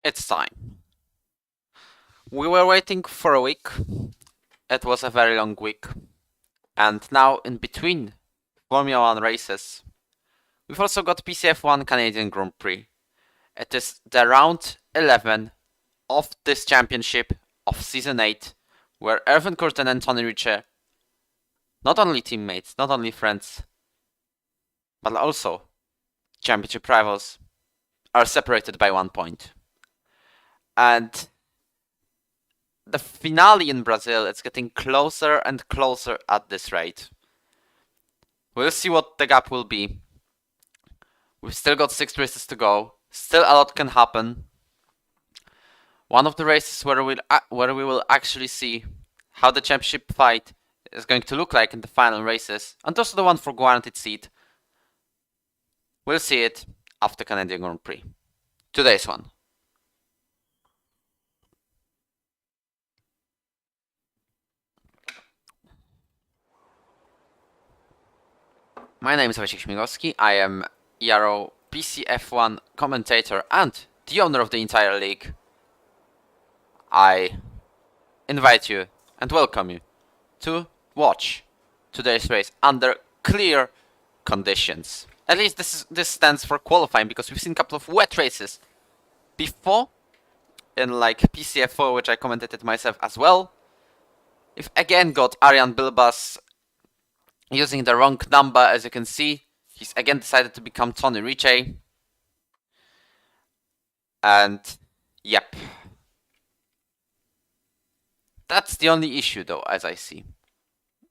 it's time. We were waiting for a week. It was a very long week. And now, in between Formula 1 races, we've also got PC F1 Canadian Grand Prix. It is the round 11 of this championship of Season 8, where Irvin Curtin and Tony Ritchie, not only teammates, not only friends, but also championship rivals, are separated by 1 point. And the finale in Brazil is getting closer and closer at this rate. We'll see what the gap will be. We've still got 6 races to go. Still a lot can happen. One of the races where we will actually see how the championship fight is going to look like in the final races, and also the one for guaranteed seat. We'll see it after Canadian Grand Prix. Today's one. My name is Wojciech Śmigowski. I am Ero Pc F1 commentator and the owner of the entire league. I invite you and welcome you to watch today's race under clear conditions. At least this stands for qualifying, because we've seen a couple of wet races before in like PCF4, which I commentated myself as well. We've again got Arjan Bilbas using the wrong number, as you can see. He's again decided to become Tony Ritchie. And yep. That's the only issue though, as I see.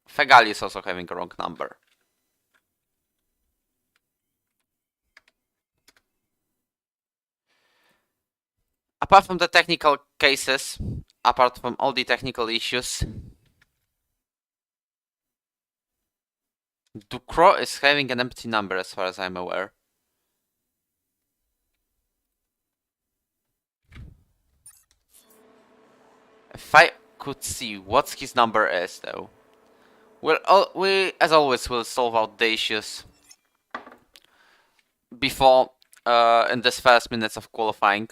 Fegali is also having a wrong number. Apart from the technical cases, apart from all the technical issues, Ducro is having an empty number as far as I'm aware. If I could see what his number is though, we as always will solve out the issues before in this first minutes of qualifying.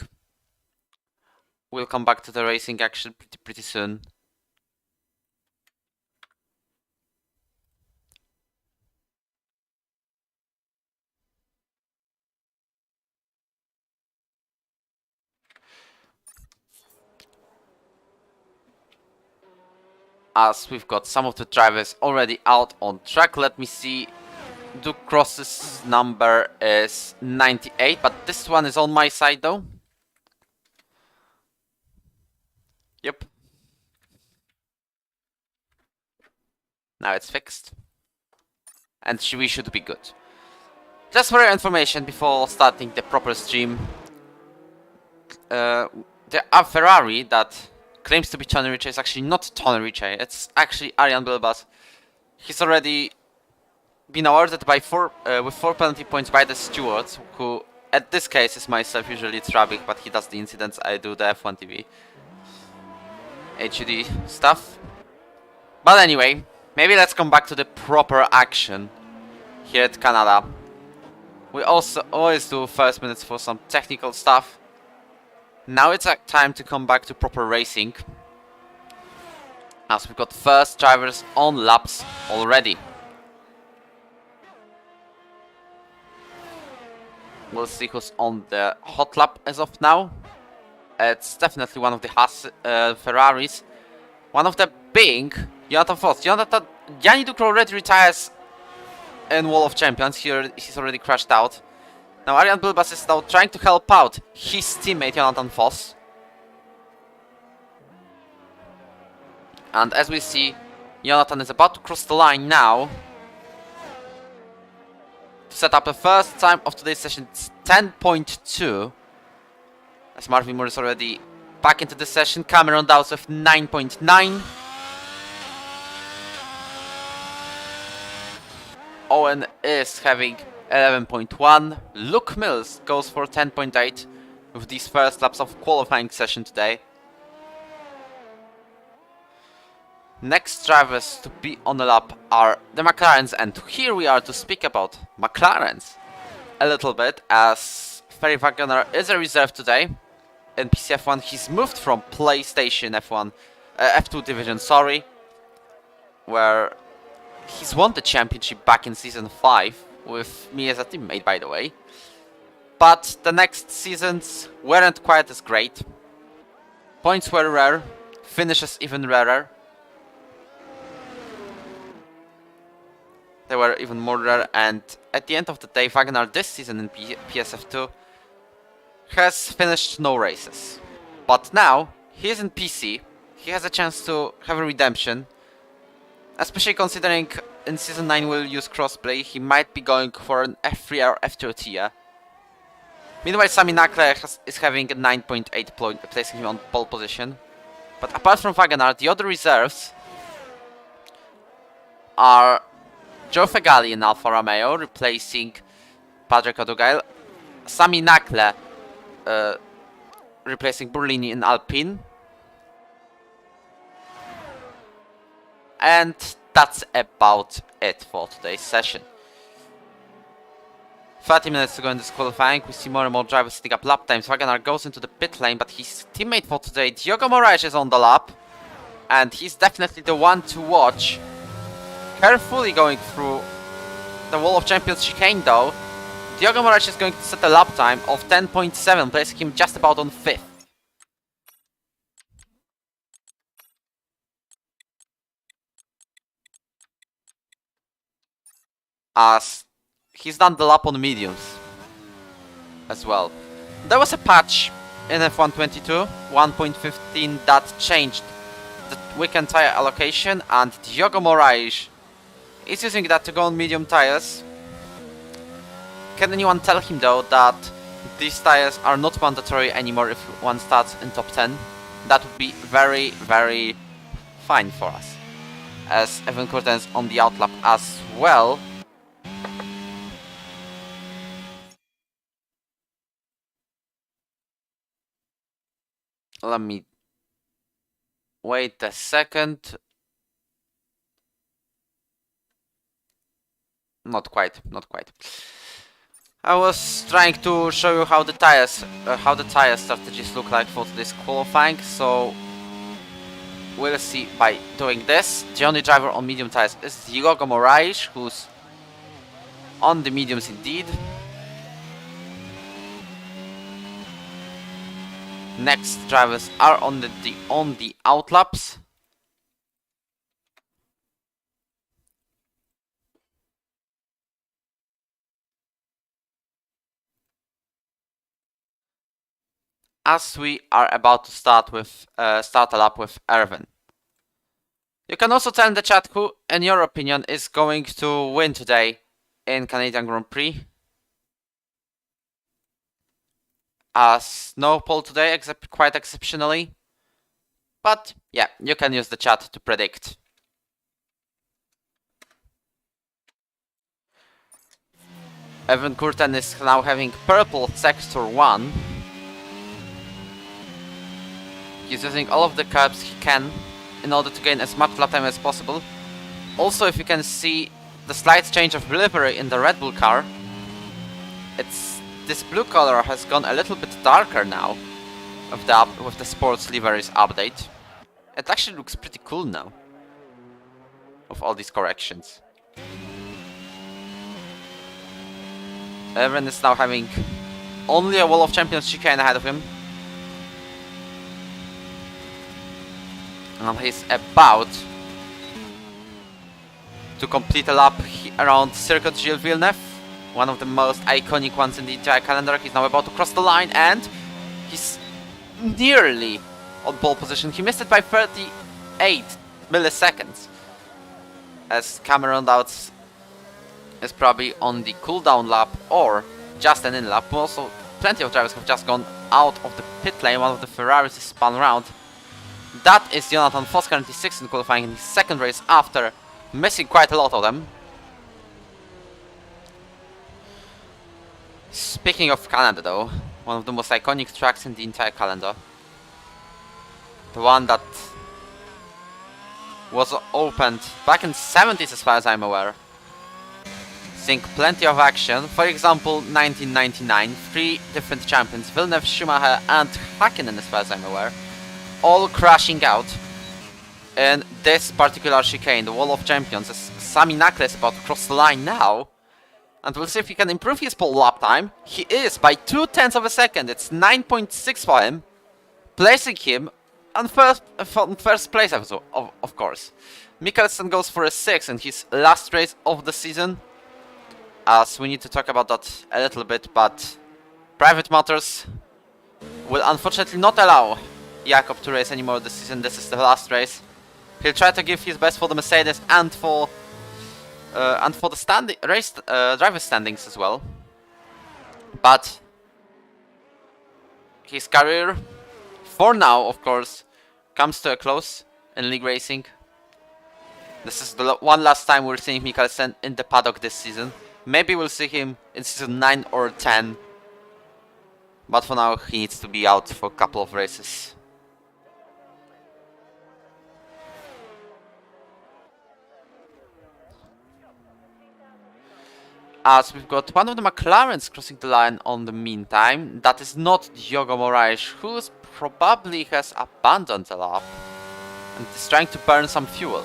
We'll come back to the racing action pretty soon. As we've got some of the drivers already out on track. Let me see. Duke Cross's number is 98, but this one is on my side though. Yep. Now it's fixed. And we should be good. Just for your information, before starting the proper stream, the Ferrari that claims to be Tony Ritchie is actually not Tony Ritchie, it's actually Arjan Bilbas. He's already been awarded by with 4 penalty points by the stewards, who at this case is myself. Usually it's Rabik, but he does the incidents, I do the F1 TV HUD stuff. But anyway, maybe let's come back to the proper action here at Canada. We also always do first minutes for some technical stuff. Now it's time to come back to proper racing, as we've got first drivers on laps already. We'll see who's on the hot lap as of now. It's definitely one of the Ferraris. One of the being Jonathan Voss. Gianni Ducro already retires in Wall of Champions. He's already crashed out. Now Arjan Bilbas is now trying to help out his teammate Jonathan Voss. And as we see, Jonathan is about to cross the line now to set up the first time of today's session. It's 10.2. As Marvin Moore is already back into the session. Cameron Dowds with 9.9. Owen is having 11.1. Luke Mills goes for 10.8 with these first laps of qualifying session today. Next drivers to be on the lap are the McLarens, and here we are to speak about McLarens a little bit, as Ferry Wagner is a reserve today. in PC F1. He's moved from PlayStation F1, F2 division, sorry, where he's won the championship back in Season 5, with me as a teammate, by the way. But the next seasons weren't quite as great. Points were rare, finishes even rarer. They were even more rare, and at the end of the day, Wagner this season in PSF2 has finished no races. But now, he is in PC, he has a chance to have a redemption. Especially considering in Season 9 we'll use crossplay, he might be going for an F3 or F2 tier. Meanwhile, Sami Nakle is having a 9.8 point, placing him on pole position. But apart from Wagner, the other reserves are Joe Fegali in Alfa Romeo, replacing Patrick Odugail. Sami Nakle replacing Burlini in Alpine. And that's about it for today's session. 30 minutes to go in this qualifying, we see more and more drivers sitting up lap times. Wagner goes into the pit lane, but his teammate for today, Diogo Moraes, is on the lap. And he's definitely the one to watch. Carefully going through the wall of champions chicane though. Diogo Moraes is going to set a lap time of 10.7, placing him just about on 5th. As he's done the lap on mediums as well. There was a patch in F122 1.15 that changed the weekend tire allocation, and Diogo Moraes is using that to go on medium tires. Can anyone tell him though that these tires are not mandatory anymore if one starts in top 10? That would be very, very fine for us, as Evan Courtin is on the outlap as well. Let me wait a second. Not quite, not quite. I was trying to show you how the tire strategies look like for this qualifying, so we'll see by doing this. The only driver on medium tires is Diogo Moraes, who's on the mediums indeed. Next drivers are on the outlaps. As we are about to start a lap with R11. You can also tell in the chat who, in your opinion, is going to win today in Canadian Grand Prix. As no poll today, except quite exceptionally. But yeah, you can use the chat to predict. Evan Courtin is now having purple sector 1. He's using all of the curbs he can in order to gain as much lap time as possible. Also, if you can see the slight change of livery in the Red Bull car, this blue color has gone a little bit darker now with the sports liveries update. It actually looks pretty cool now, of all these corrections. Everyone is now having only a wall of champions chicane ahead of him. And he's about to complete a lap around Circuit Gilles Villeneuve, one of the most iconic ones in the entire calendar. He's now about to cross the line, and he's nearly on pole position. He missed it by 38 milliseconds, as Cameron Dowds is probably on the cooldown lap or just an in lap. Also, plenty of drivers have just gone out of the pit lane. One of the Ferraris is spun around. That is Jonathan Voss, currently 6th in qualifying in his second race after missing quite a lot of them. Speaking of Canada though, one of the most iconic tracks in the entire calendar. The one that was opened back in the 70s as far as I'm aware. seeing plenty of action. For example, 1999, 3 different champions, Villeneuve, Schumacher and Hakkinen, as far as I'm aware, all crashing out in this particular chicane, the Wall of Champions, as Sami Nakle is about to cross the line now. And we'll see if he can improve his pole lap time. He is by 0.2 of a second. It's 9.6 for him, placing him on first place, of course. Mikkelsen goes for a 6 in his last race of the season, as we need to talk about that a little bit, but Private Motors will unfortunately not allow Jakob to race anymore this season. This is the last race. He'll try to give his best for the Mercedes and for the driver standings as well. But his career, for now, of course, comes to a close in league racing. This is the one last time we're seeing Mikkelsen in the paddock this season. Maybe we'll see him in season 9 or 10. But for now, he needs to be out for a couple of races. As we've got one of the McLarens crossing the line on the meantime. That is not Diogo Moraes, who probably has abandoned the lap and is trying to burn some fuel.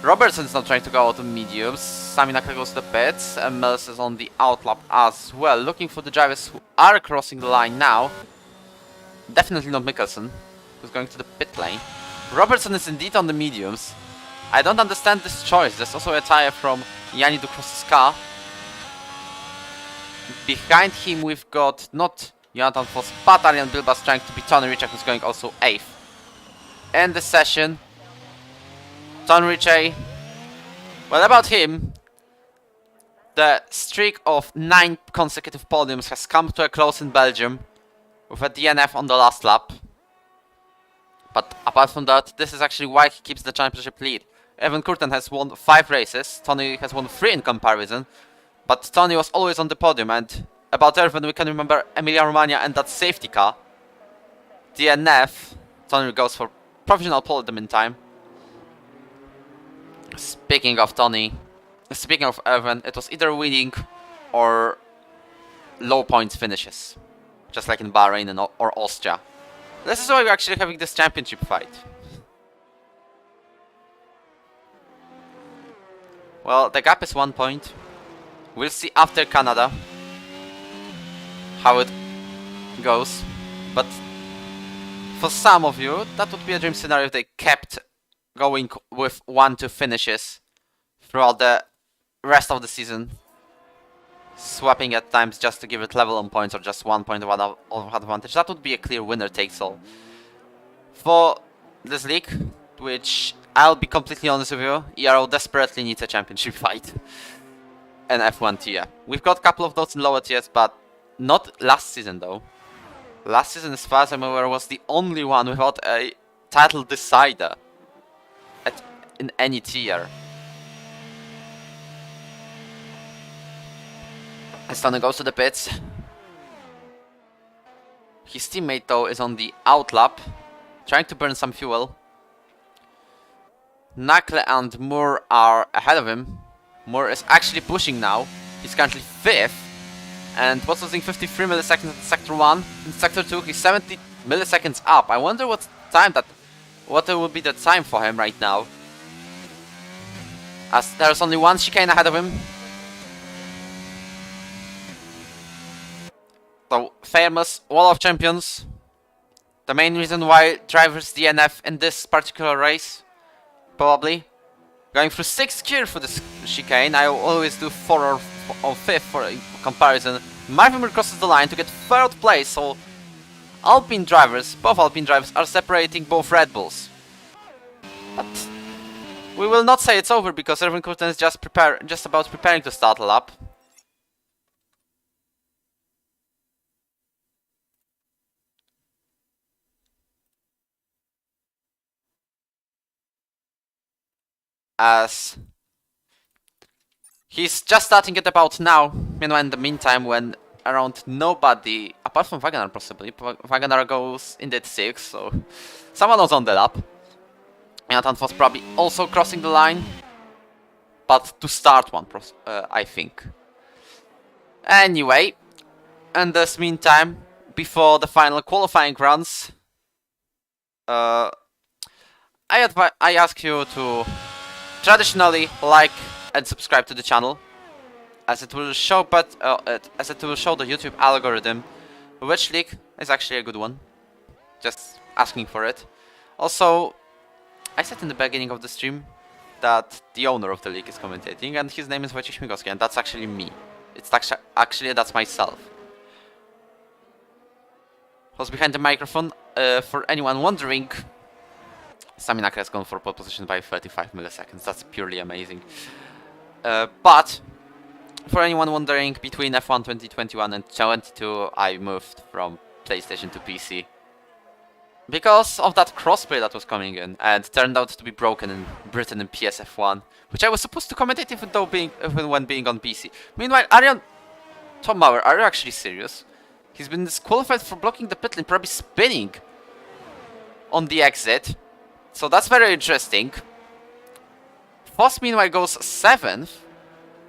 Robertson's not trying to go out of mediums. Sami Nakle goes to the pits, and Mills is on the outlap as well, looking for the drivers who are crossing the line now. Definitely not Mikkelsen, who's going to the pit lane. Robertson is indeed on the mediums. I don't understand this choice. There's also a tyre from Yanni Ducros's car. Behind him we've got not Jonathan Foss, but Arjan Bilbas trying to beat Tony Ritchie, who's going also 8th. In the session, Tony Ritchie, well, about him, the streak of 9 consecutive podiums has come to a close in Belgium with a DNF on the last lap. But apart from that, this is actually why he keeps the championship lead. Evan Curtin has won 5 races, Tony has won 3 in comparison, but Tony was always on the podium, and about Evan we can remember Emilia Romagna and that safety car. DNF, Tony goes for provisional pole at the meantime. Speaking of Evan, it was either winning or low points finishes, just like in Bahrain or Austria. This is why we're actually having this championship fight. Well, the gap is 1 point. We'll see after Canada how it goes. But for some of you, that would be a dream scenario if they kept going with 1-2 finishes throughout the rest of the season. Swapping at times just to give it level on points or just 1 point of advantage. That would be a clear winner takes all. For this league, which I'll be completely honest with you, Ero desperately needs a championship fight. An F1 tier. We've got a couple of those in lower tiers, but not last season though. Last season, as far as I'm aware, was the only one without a title decider in any tier. As Tony goes to the pits. His teammate though is on the outlap, trying to burn some fuel. Nakle and Moore are ahead of him. Moore is actually pushing now. He's currently 5th. And was losing 53 milliseconds in Sector 1. In Sector 2 he's 70 milliseconds up. I wonder what will be the time for him right now. As there's only one chicane ahead of him. So, famous Wall of Champions. The main reason why drivers DNF in this particular race. Probably. Going through 6th gear for this chicane. I always do 4 or 5th for a comparison. Marvin crosses the line to get 3rd place, so Alpine drivers, both Alpine drivers, are separating both Red Bulls. But we will not say it's over because Erwin Curtin is just about preparing to start a lap. As he's just starting it about now. Meanwhile, in the meantime, when around nobody, apart from Wagener possibly, Wagener goes indeed 6th, so someone was on the lap. Jonathan was probably also crossing the line. but to start one, I think. Anyway, in this meantime, before the final qualifying runs, I ask you to traditionally like and subscribe to the channel, as it will show the YouTube algorithm which league is actually a good one. Just asking for it. Also, I said in the beginning of the stream that the owner of the league is commentating, and his name is Wojciech Śmigowski, and that's actually me. It's actually that's myself. Who's behind the microphone? For anyone wondering, Sami Nakra has gone for pole position by 35 milliseconds. That's purely amazing. But for anyone wondering, between F1 2021 and 22, I moved from PlayStation to PC. Because of that crossplay that was coming in, and turned out to be broken in Britain in PS F1, which I was supposed to commentate even when being on PC. Meanwhile, Tom Bauer, are you actually serious? He's been disqualified for blocking the pit lane, probably spinning on the exit. So that's very interesting. Foss meanwhile goes 7th.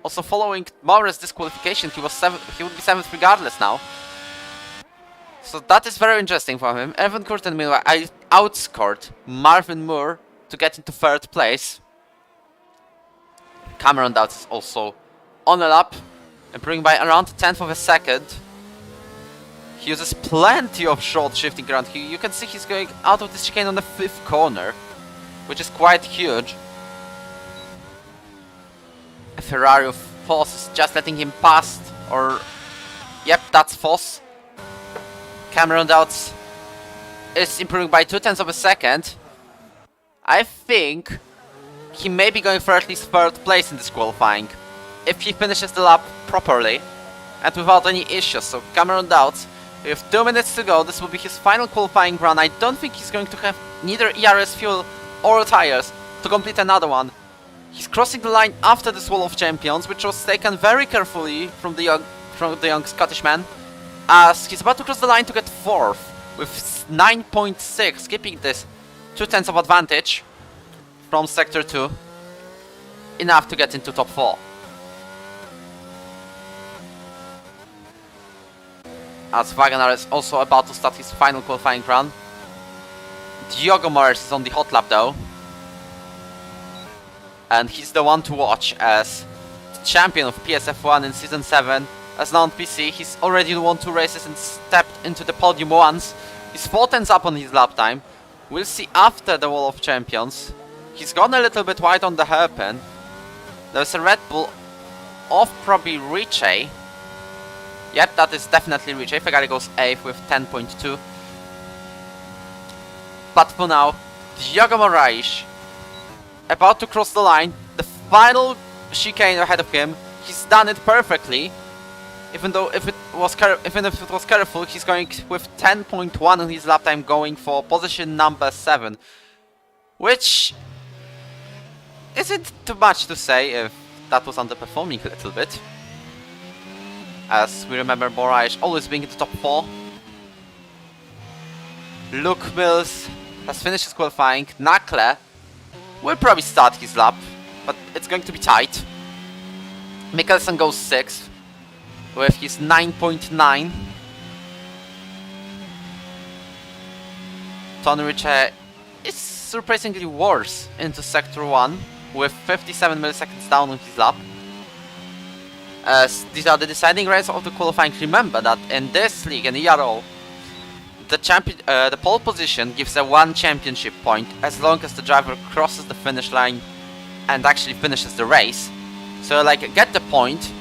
Also following Bauer's disqualification, he would be 7th regardless now. So that is very interesting for him. Evan Curtin meanwhile outscored Marvin Moore to get into 3rd place. Cameron Dowd is also on a lap, improving by around 1/10 of a second. He uses plenty of short shifting around. You can see he's going out of the chicane on the 5th corner, which is quite huge. A Ferrari of Foss is just letting him past, or... Yep, that's Foss. Cameron Dowds is improving by 0.2 of a second. I think he may be going for at least 3rd place in this qualifying, if he finishes the lap properly and without any issues. So Cameron Dowds, with 2 minutes to go, this will be his final qualifying run. I don't think he's going to have neither ERS fuel or tires to complete another one. He's crossing the line after this Wall of Champions, which was taken very carefully from the young Scottish man, as he's about to cross the line to get 4th with 9.6, keeping this 0.2 of advantage from Sector 2, enough to get into top 4. As Wagenaar is also about to start his final qualifying run. Diogo Morris is on the hot lap though. And he's the one to watch, as the champion of PSF1 in Season 7. As now on PC, he's already won 2 races and stepped into the podium once. He's 4/10 up on his lap time. We'll see after the Wall of Champions. He's gone a little bit wide on the hairpin. There's a Red Bull off probably Richie. Yep, that is definitely Richie. Ferrari goes 8th with 10.2. But for now, Diogo Moraes about to cross the line. The final chicane ahead of him. He's done it perfectly. Even if it was careful, he's going with 10.1 on his lap time, going for position number 7. Which isn't too much to say if that was underperforming a little bit. As we remember Moraes always being in the top 4. Luke Mills has finished his qualifying. Nakle will probably start his lap, but it's going to be tight. Mikkelsen goes 6th with his 9.9. Tony Ritchie is surprisingly worse into Sector 1 with 57 milliseconds down on his lap. As these are the deciding races of the qualifying. Remember that in this league, in Ero, the pole position gives a 1 championship point as long as the driver crosses the finish line and actually finishes the race. So like, get the point,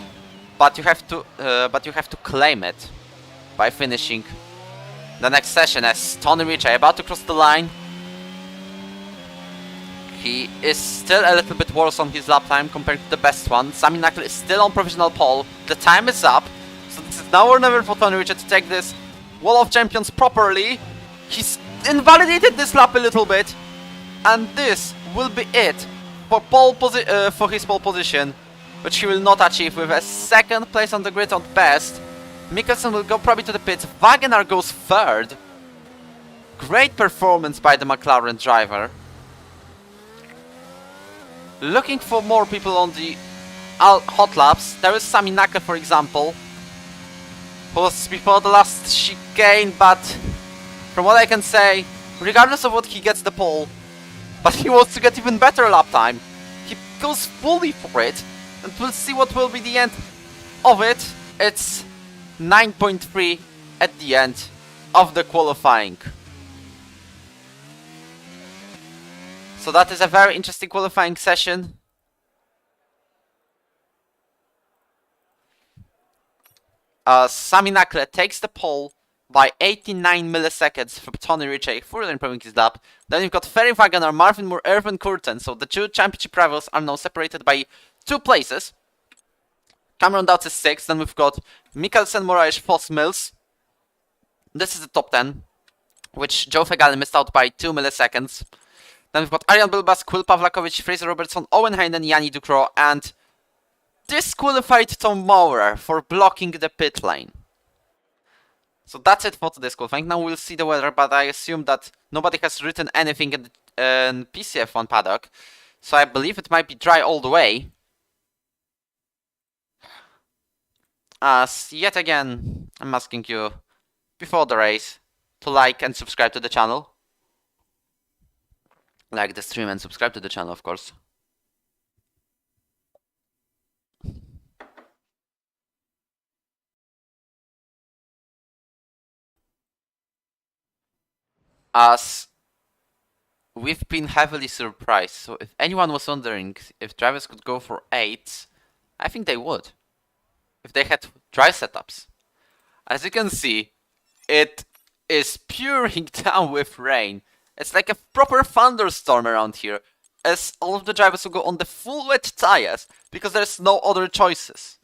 but you have to claim it by finishing the next session. As Tony Ritchie about to cross the line, he is still a little bit worse on his lap time compared to the best one. Sami Nakle is still on provisional pole. The time is up, so this is now or never for Tony Ritchie to take this Wall of Champions properly. He's invalidated this lap a little bit, and this will be it for his pole position, which he will not achieve with a 2nd place on the grid at best. Mikkelsen will go probably to the pits. Wagenaar goes 3rd. Great performance by the McLaren driver. looking for more people on the hot laps. There is Sami Naka, for example, who was before the last chicane, but from what I can say, regardless of what he gets the pole, but he wants to get even better lap time. He goes fully for it, and we'll see what will be the end of it. It's 9.3 at the end of the qualifying. So that is a very interesting qualifying session. Sami Nakle takes the pole by 89 milliseconds from Tony Ritchie, further improving his lap. Then we've got Ferry Wagner, Marvin Moore, Irvin Curtin. So the two championship rivals are now separated by 2 places. Cameron Dowds is 6th. Then we've got Mikkelsen, Moraes, Foss, Mills. This is the top 10, which Joe Fegali missed out by 2 milliseconds. Then we've got Arjan Bilbas, Quill Pawlakovic, Fraser Robertson, Owen Hayden, Yanni Ducro, and disqualified Tom Maurer for blocking the pit lane. So that's it for today's qualifying. Now we'll see the weather, but I assume that nobody has written anything in the PC F1 paddock. So I believe it might be dry all the way. As yet again, I'm asking you, before the race, to like and subscribe to the channel. Like the stream and subscribe to the channel, of course. As we've been heavily surprised, so if anyone was wondering if drivers could go for 8, I think they would. If they had dry setups. As you can see, it is pouring down with rain. It's like a proper thunderstorm around here, as all of the drivers will go on the full wet tires, because there's no other choices.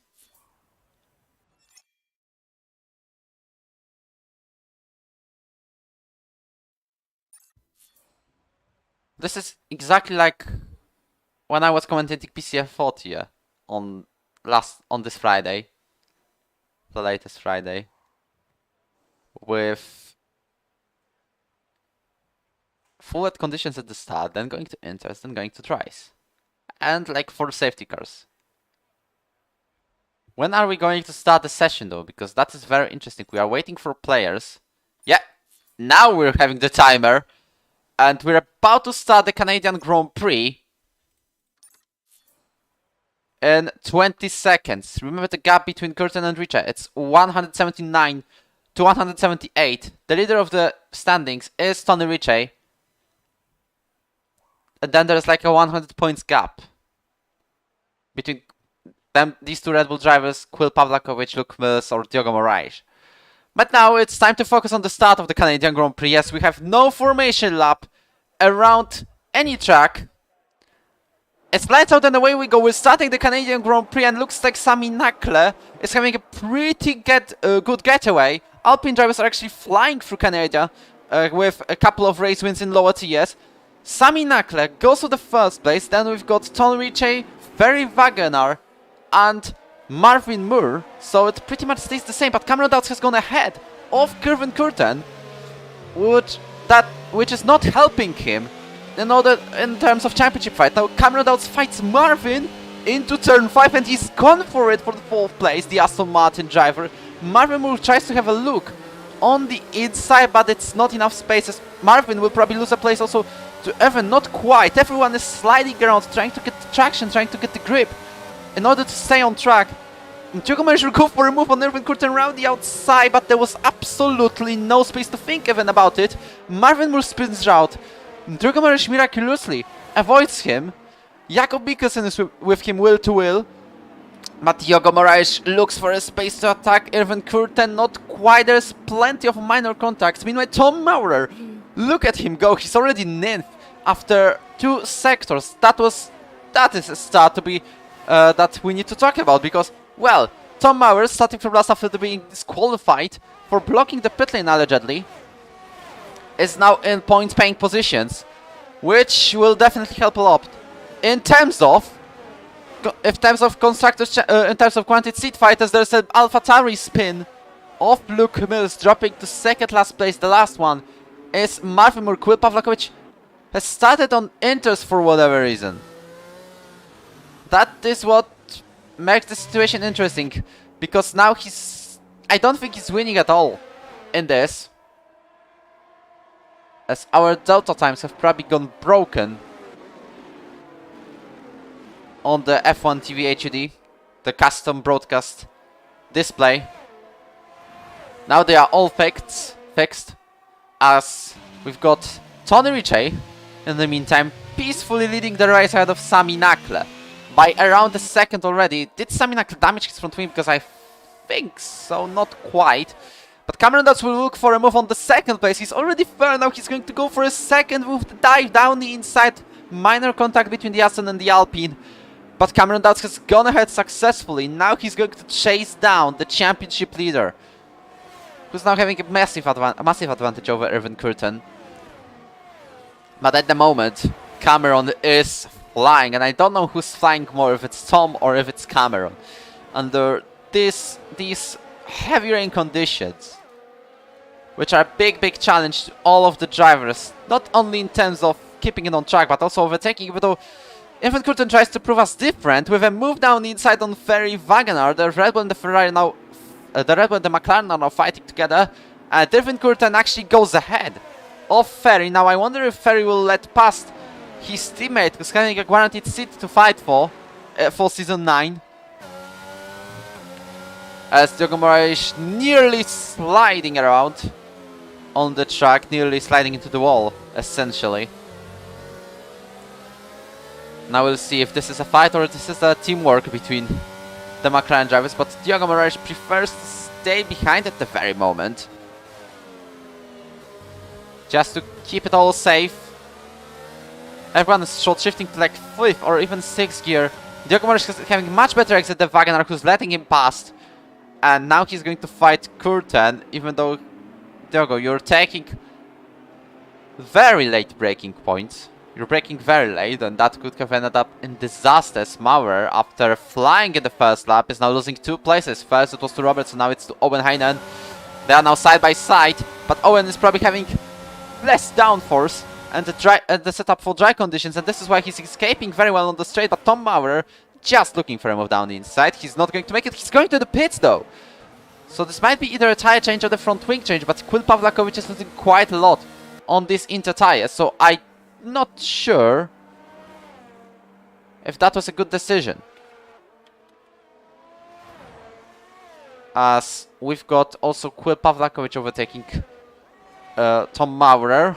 This is exactly like when I was commentating PCF 40 on this Friday, the latest Friday, with full wet conditions at the start, then going to inters, then going to tries, and like 4 safety cars. When are we going to start the session though? Because that is very interesting. We are waiting for players. Yeah, now we're having the timer. And we're about to start the Canadian Grand Prix in 20 seconds. Remember the gap between Curtin and Richa. It's 179 to 178. The leader of the standings is Tony Ritchie. And then there's like a 100 points gap between them, these 2 Red Bull drivers, Quill Pawlakovic, Luke Mills, or Diogo Moraes. But now it's time to focus on the start of the Canadian Grand Prix. Yes, we have no formation lap around any track. It's lights out and away we go. We're starting the Canadian Grand Prix and looks like Sami Nakle is having a pretty good getaway. Alpine drivers are actually flying through Canada with a couple of race wins in lower TS. Sami Nakle goes to the first place. Then we've got Tony Ritchie, Ferry Wagner, and Marvin Moore, so it pretty much stays the same, but Cameron Dowds has gone ahead of Irvin Curtin, which is not helping him in terms of championship fight. Now Cameron Dowds fights Marvin into turn 5 and he's gone for it for the 4th place, the Aston Martin driver. Marvin Moore tries to have a look on the inside, but it's not enough spaces. Marvin will probably lose a place also to Evan, not quite. Everyone is sliding around, trying to get the traction, trying to get the grip in order to stay on track. Diogo Moraes will go for a move on Irvin Curtin around the outside, but there was absolutely no space to think even about it. Marvin Moore spins out. Diogo Moraes miraculously avoids him. Jakob Mikkelsen is with him will to will. But Diogo Moraes looks for a space to attack Irvin Curtin. Not quite, there's plenty of minor contacts. Meanwhile, Tom Maurer, look at him go. He's already 9th after 2 sectors. That is a start to be that we need to talk about, because, well, Tom Maurer, starting from last after being disqualified for blocking the pit lane allegedly, is now in point-paying positions, which will definitely help a lot. In terms of constructors, in terms of quantity seat fighters, there's an AlphaTauri spin of Luke Mills dropping to 2nd last place. The last one is Marvin Moore. Quill Pawlakovic has started on inters for whatever reason. That is what makes the situation interesting, because now I don't think he's winning at all in this, as our delta times have probably gone broken on the F1 TV HUD, the custom broadcast display. Now they are all fixed, as we've got Tony Ritchie in the meantime peacefully leading the race ahead of Sami Nakle by around a second already. Did Sami Nakle damage his front wing? Because I think so, not quite. But Cameron Dodds will look for a move on the second place. He's already third. Now he's going to go for a second move to dive down the inside. Minor contact between the Aston and the Alpine. But Cameron Dodds has gone ahead successfully. Now he's going to chase down the championship leader, who's now having a massive advantage over Irvin Curtin. But at the moment, Cameron is flying, and I don't know who's flying more, if it's Tom or if it's Cameron. Under these heavy rain conditions, which are a big challenge to all of the drivers, not only in terms of keeping it on track, but also overtaking. But though Irvin Curtin tries to prove us different with a move down the inside on Ferry Wagoner, the Red Bull and the Ferrari now, the Red Bull and the McLaren are now fighting together, and Irvin Curtin actually goes ahead of Ferry. Now I wonder if Ferry will let past his teammate, who's having a guaranteed seat to fight for season 9. As Diogo Moraes nearly sliding around on the track, nearly sliding into the wall, essentially. Now we'll see if this is a fight or this is a teamwork between the McLaren drivers, but Diogo Moraes prefers to stay behind at the very moment, just to keep it all safe. Everyone is short shifting to like 5th or even 6th gear. Diogo Moraes is having much better exit than Wagoner, who's letting him past. And now he's going to fight Curtin, even though, Diogo, you're taking very late braking points. You're braking very late, and that could have ended up in disaster. Maurer, after flying in the first lap, is now losing 2 places. First it was to Robertson, now it's to Owen Heinen. They are now side by side, but Owen is probably having less downforce and the setup for dry conditions, and this is why he's escaping very well on the straight. But Tom Maurer just looking for a move down the inside. He's not going to make it. He's going to the pits though. So this might be either a tire change or the front wing change, but Quil Pawlakovic is losing quite a lot on this inter tire, so I'm not sure if that was a good decision. As we've got also Quil Pawlakovic overtaking Tom Maurer,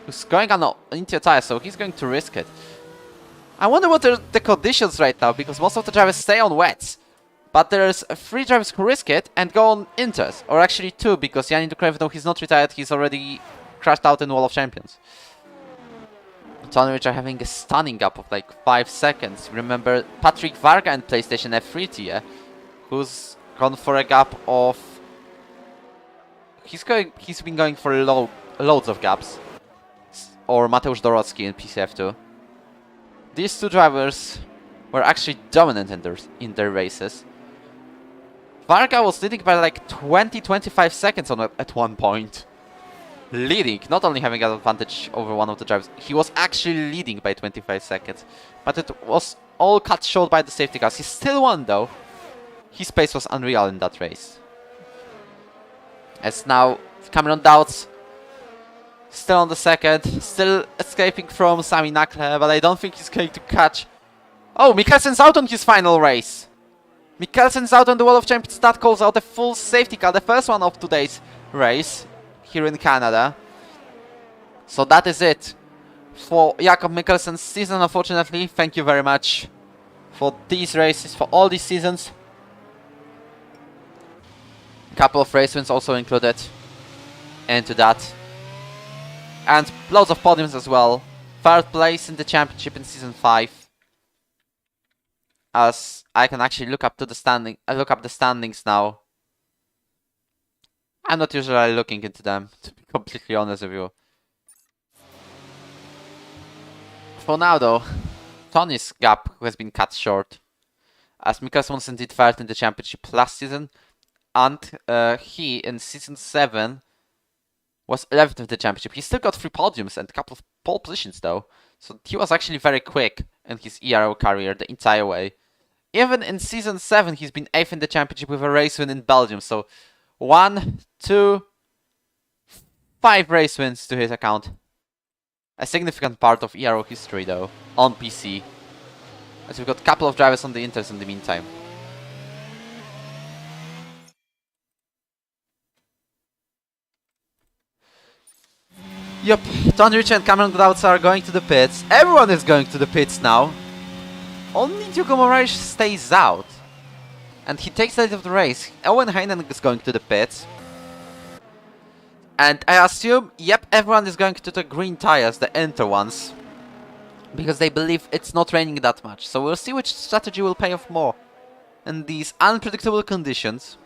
who's going on into a tire, so he's going to risk it. I wonder what are the conditions right now, because most of the drivers stay on wets. But there's 3 drivers who risk it and go on inters, or actually 2, because Yanni Dukrev, though he's not retired, he's already crashed out in Wall of Champions. Tony Ritchie are having a stunning gap of like 5 seconds. Remember Patrick Varga and PlayStation F3 tier, who's gone for a gap of... He's been going for loads of gaps. Or Mateusz Dorocki in PCF2. These 2 drivers were actually dominant in their races. Varga was leading by like 20-25 seconds at one point. Leading, not only having an advantage over one of the drivers, he was actually leading by 25 seconds. But it was all cut short by the safety cars. He still won though. His pace was unreal in that race. As now Cameron Dowds still on the second, still escaping from Sami Nakle, but I don't think he's going to catch... Oh, Mikkelsen's out on his final race! Mikkelsen's out on the Wall of Champions. That calls out a full safety car, the first one of today's race here in Canada. So that is it for Jakob Mikkelsen's season, unfortunately. Thank you very much for these races, for all these seasons. A couple of race wins also included into that. And loads of podiums as well. 3rd place in the championship in season 5. As I can actually look up the standings now. I'm not usually looking into them, to be completely honest with you. For now though, Tony's gap has been cut short, as Mikkelsen was indeed 3rd in the championship last season, and he in season 7 was 11th in the championship. He still got 3 podiums and a couple of pole positions though. So he was actually very quick in his Ero career the entire way. Even in Season 7, he's been 8th in the championship with a race win in Belgium. So 1, 2, 5 race wins to his account. A significant part of Ero history though, on PC. As we've got a couple of drivers on the Inters in the meantime. Yup, Tony Rich and Cameron Gouts are going to the pits. Everyone is going to the pits now. Only Diogo Moraes stays out. And he takes the lead of the race. Owen Heinen is going to the pits. And I assume, yep, everyone is going to the green tires, the Inter ones. Because they believe it's not raining that much. So we'll see which strategy will pay off more in these unpredictable conditions.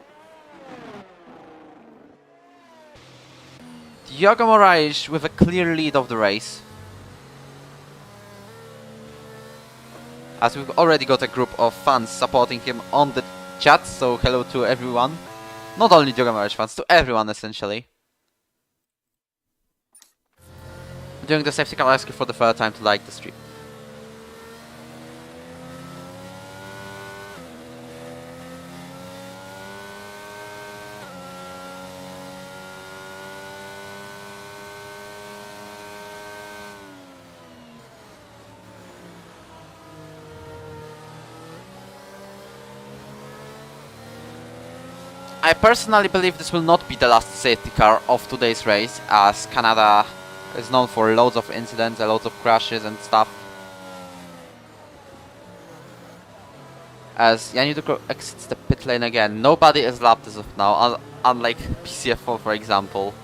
Diogo Moraes with a clear lead of the race. As we've already got a group of fans supporting him on the chat, so hello to everyone. Not only Diogo Moraes fans, to everyone essentially. During the safety car, I ask you for the third time to like the stream. I personally believe this will not be the last safety car of today's race, as Canada is known for loads of incidents, loads of crashes and stuff. As Yanni Ducro exits the pit lane again, nobody is lapped as of now, unlike PC F1 for example.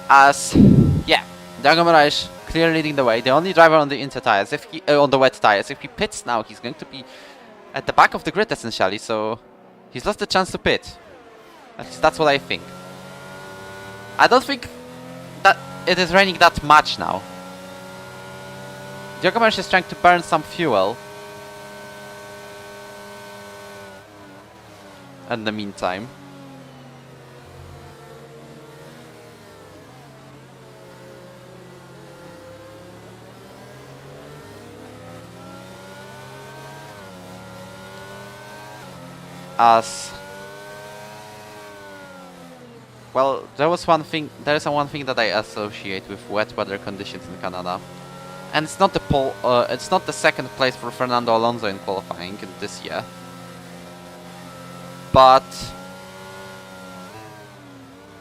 As, yeah, Diogo Moraes clearly leading the way, the only driver on the Inter tires, if he, on the wet tires. If he pits now, he's going to be at the back of the grid essentially, so he's lost the chance to pit. At least that's what I think. I don't think that it is raining that much now. Diogo Moraes is trying to burn some fuel in the meantime. As well, there is one thing that I associate with wet weather conditions in Canada, and it's not the second place for Fernando Alonso in qualifying this year, but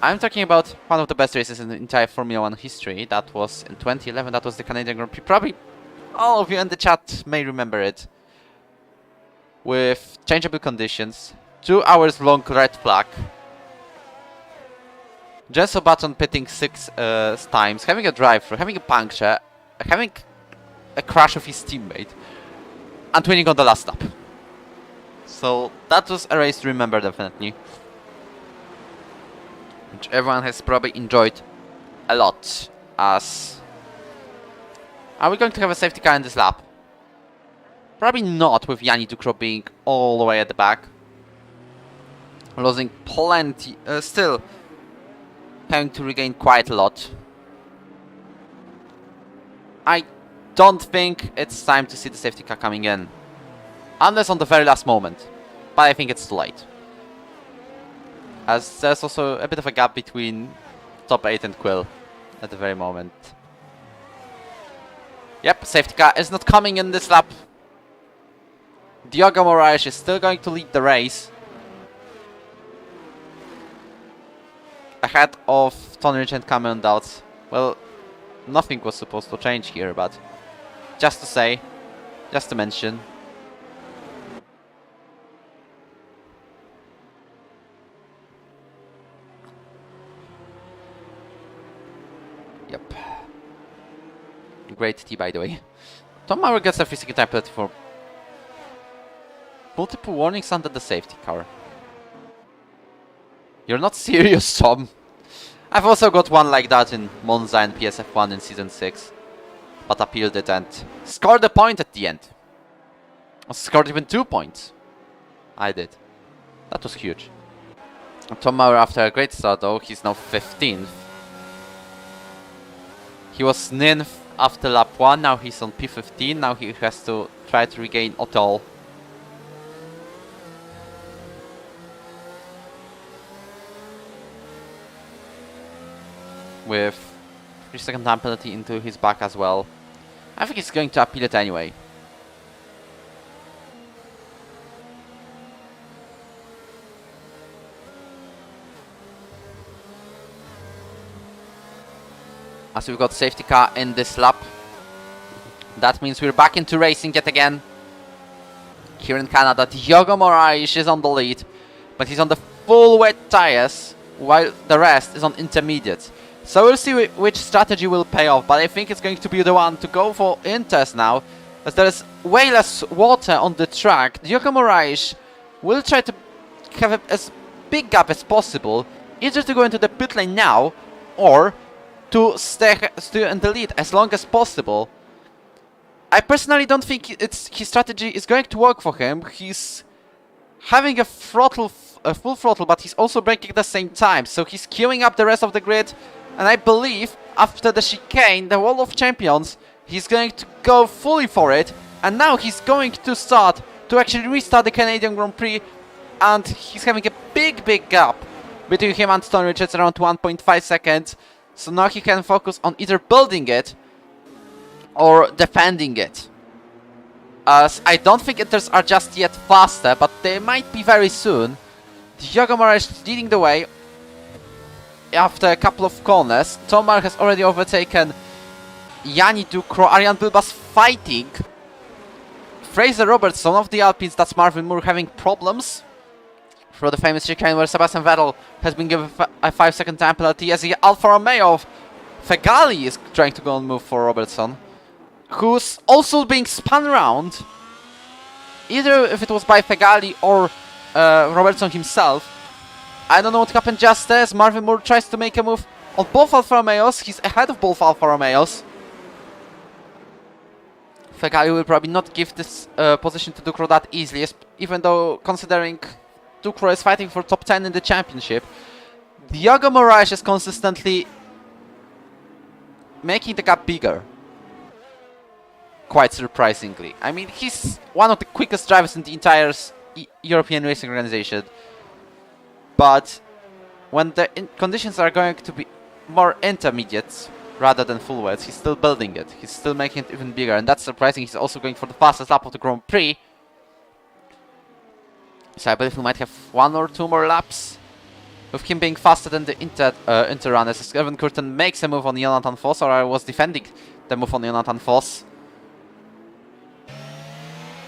I'm talking about one of the best races in the entire Formula 1 history. That was in 2011. That was the Canadian Grand Prix. Probably all of you in the chat may remember it. With changeable conditions, 2 hours long red flag, Jenson Button pitting 6 times, having a drive-through, having a puncture, having a crash of his teammate, and winning on the last lap. So that was a race to remember definitely, which everyone has probably enjoyed a lot. As are we going to have a safety car in this lap? Probably not, with Yanni Ducro being all the way at the back. Losing plenty, still having to regain quite a lot. I don't think it's time to see the safety car coming in. Unless on the very last moment. But I think it's too late. As there's also a bit of a gap between top 8 and Quill at the very moment. Yep, safety car is not coming in this lap. Diogo Moraes is still going to lead the race, ahead of Tony Rich and Cameron Gouts. Well, nothing was supposed to change here, but just to say, just to mention. Yep. Great tea, by the way. Tom Maurer gets a physical time penalty for multiple warnings under the safety car. You're not serious, Tom. I've also got one like that in Monza and PSF1 in Season 6. But appealed it and scored a point at the end. Scored even 2 points. I did. That was huge. Tom Maurer, after a great start though, he's now 15th. He was 9th after lap 1, now he's on P15, now he has to try to regain Otol. With 3-second time penalty into his back as well. I think he's going to appeal it anyway. As we've got safety car in this lap. That means we're back into racing yet again. Here in Canada, Diogo Moraes is on the lead, but he's on the full wet tires, while the rest is on intermediate. So we'll see which strategy will pay off, but I think it's going to be the one to go for Inters now, as there is way less water on the track. Diogo Moraes will try to have as big gap as possible, either to go into the pit lane now, or to stay in the lead as long as possible. I personally don't think his strategy is going to work for him. He's having a full throttle, but he's also braking at the same time. So he's queuing up the rest of the grid. And I believe after the chicane, the World of Champions, he's going to go fully for it. And now he's going to actually restart the Canadian Grand Prix. And he's having a big gap between him and Tony Richards, around 1.5 seconds. So now he can focus on either building it or defending it. As I don't think Inters are just yet faster, but they might be very soon. Diogo Moraes leading the way after a couple of corners. Tomar has already overtaken Yanni Ducro. Ariane Bilbas fighting. Fraser Robertson of the Alpines, that's Marvin Moore, having problems for the famous chicane where Sebastian Vettel has been given a 5-second time penalty, as the Alfa Romeo of Fegali is trying to go and move for Robertson, who's also being spun around, either if it was by Fegali or Robertson himself. I don't know what happened just as Marvin Moore tries to make a move on both Alfa Romeos. He's ahead of both Alfa Romeos. Fegali will probably not give this position to Ducro that easily, even though considering Ducro is fighting for top 10 in the championship. Diogo Moraes is consistently making the gap bigger. Quite surprisingly. I mean, he's one of the quickest drivers in the entire European racing organization. But when the conditions are going to be more intermediate rather than full wets, he's still building it. He's still making it even bigger, and that's surprising. He's also going for the fastest lap of the Grand Prix. So I believe we might have 1 or 2 more laps with him being faster than the Inter runners. As Evan Curtin makes a move on Jonathan Foss, or I was defending the move on Jonathan Foss.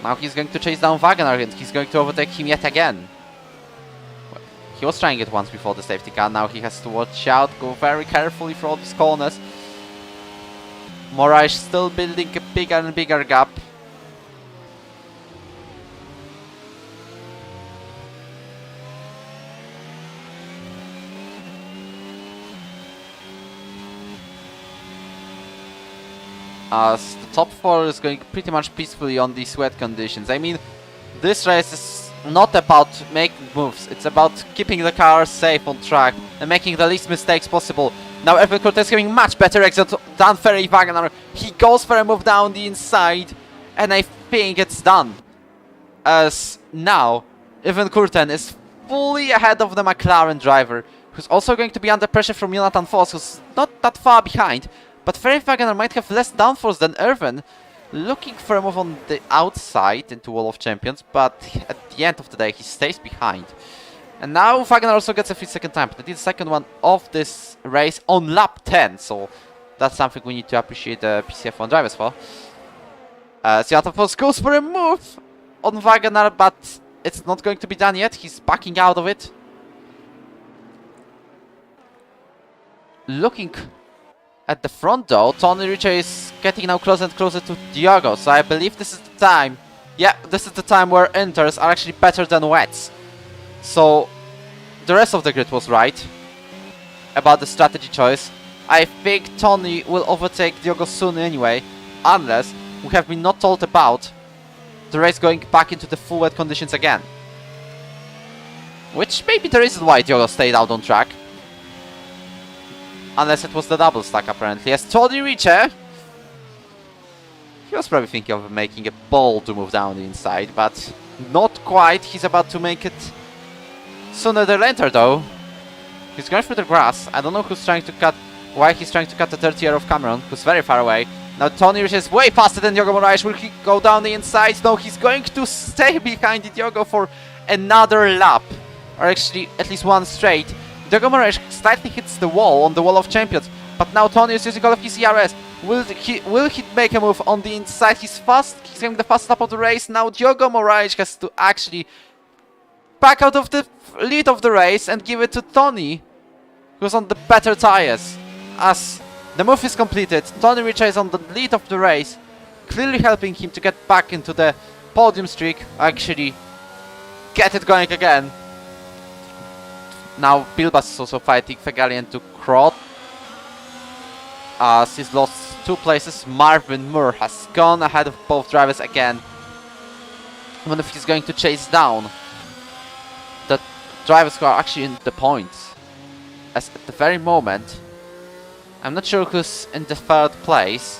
Now he's going to chase down Wagner and he's going to overtake him yet again. He was trying it once before the safety car, now he has to watch out, go very carefully through all these corners. Moraes still building a bigger and bigger gap. As the top 4 is going pretty much peacefully on these wet conditions. I mean, this race is not about making moves, it's about keeping the car safe on track and making the least mistakes possible. Now Evan Cortez having much better exit than Ferry Wagner. He goes for a move down the inside, and I think it's done. As now, Evan Curtin is fully ahead of the McLaren driver, who's also going to be under pressure from Jonathan Foss, who's not that far behind. But Ferry Wagner might have less downforce than Irvin, looking for a move on the outside into Wall of Champions, but at the end of the day he stays behind. And now Wagner also gets a 3-second time, but it is the second one of this race on lap 10, so that's something we need to appreciate the PC F1 drivers for. Jonathan Foss goes for a move on Wagner, but it's not going to be done yet, he's backing out of it. Looking at the front though, Tony Richter is getting now closer and closer to Diogo, so I believe this is the time. Yeah, this is the time where Inters are actually better than wets. So the rest of the grid was right about the strategy choice. I think Tony will overtake Diogo soon anyway, unless we have been not told about the race going back into the full wet conditions again. Which may be the reason why Diogo stayed out on track. Unless it was the double stack apparently. As Tony Ricci, he was probably thinking of making a bold move down the inside, but not quite. He's about to make it sooner than later though. He's going through the grass. I don't know who's trying to cut, why he's trying to cut the 30 of Cameron, who's very far away. Now Tony Ricci is way faster than Diogo Moraes. Will he go down the inside? No, he's going to stay behind Diogo for another lap. Or actually, at least one straight. Diogo Moraes slightly hits the wall on the wall of champions. But now Tony is using all of his ERS. Will he make a move on the inside? He's fast. He's having the fast lap of the race. Now Diogo Moraes has to actually back out of the lead of the race and give it to Tony, who's on the better tires. As the move is completed, Tony Ricci is on the lead of the race, clearly helping him to get back into the podium streak, actually get it going again. Now Bilbas is also fighting Fegalian to Krot, as he's lost 2 places. Marvin Moore has gone ahead of both drivers again. I wonder if he's going to chase down the drivers who are actually in the points. As at the very moment, I'm not sure who's in the 3rd place,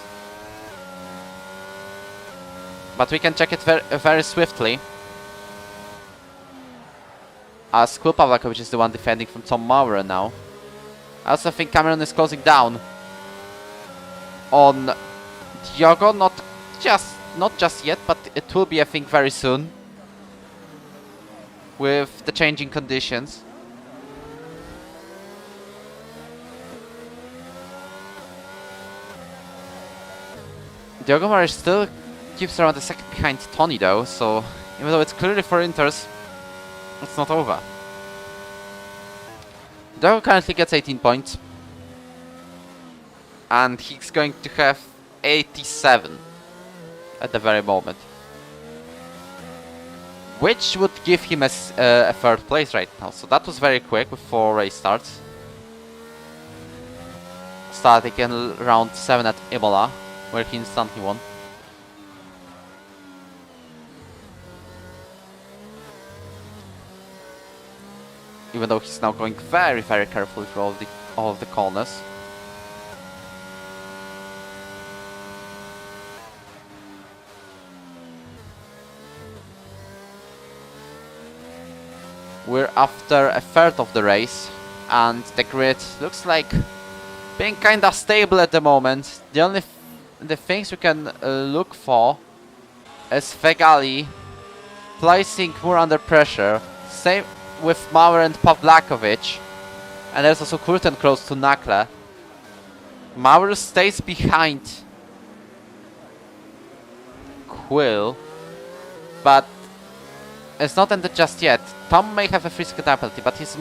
but we can check it very swiftly. As Kul Pawlakovic is the one defending from Tom Maurer now. I also think Cameron is closing down on Diogo, not just yet, but it will be, I think, very soon with the changing conditions. Diogo Moraes still keeps around a second behind Tony though, so even though it's clearly for Inters, it's not over. Diogo currently gets 18 points. And he's going to have 87 at the very moment. Which would give him a 3rd place right now. So that was very quick with 4 race starts. Starting in round 7 at Imola, where he instantly won. Even though he's now going very, very carefully through all of the corners. We're after a 3rd of the race, and the grid looks like being kinda stable at the moment. The only the things we can look for is Fegali placing more under pressure. Same with Maurer and Pawlakovic, and there's also Kurten close to Nakle. Maurer stays behind Quill, but it's not ended just yet. Tom may have a free second penalty, but he's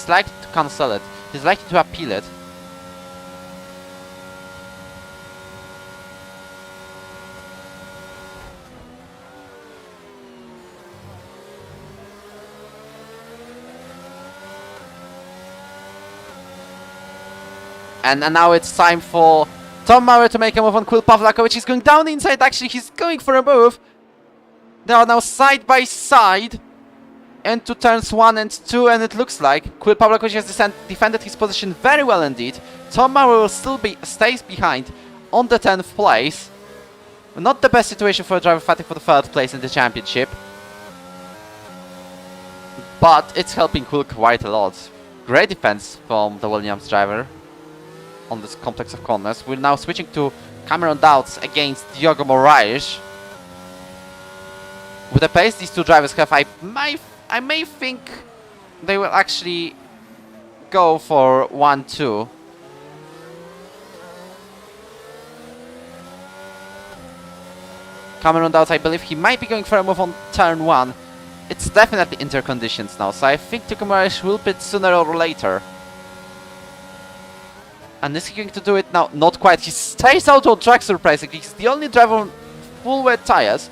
likely to cancel it. He's likely to appeal it. And now it's time for Tom Maurer to make a move on Quill Pawlakovic. He's going down the inside, actually, he's going for a move. They are now side by side into turns 1 and 2, and it looks like Quill Pawlakovic has defended his position very well indeed. Tom Maurer will still stays behind on the 10th place. Not the best situation for a driver fighting for the 3rd place in the championship, but it's helping Quill quite a lot. Great defense from the Williams driver on this complex of corners. We're now switching to Cameron Dowds against Diogo Moraes. With the pace these 2 drivers have, I may think they will actually go for 1-2. Cameron Dowds, I believe he might be going for a move on turn 1. It's definitely interconditions now, so I think Diogo Moraes will pit sooner or later. And is he going to do it now? Not quite. He stays out on track, surprisingly. He's the only driver on full wet tires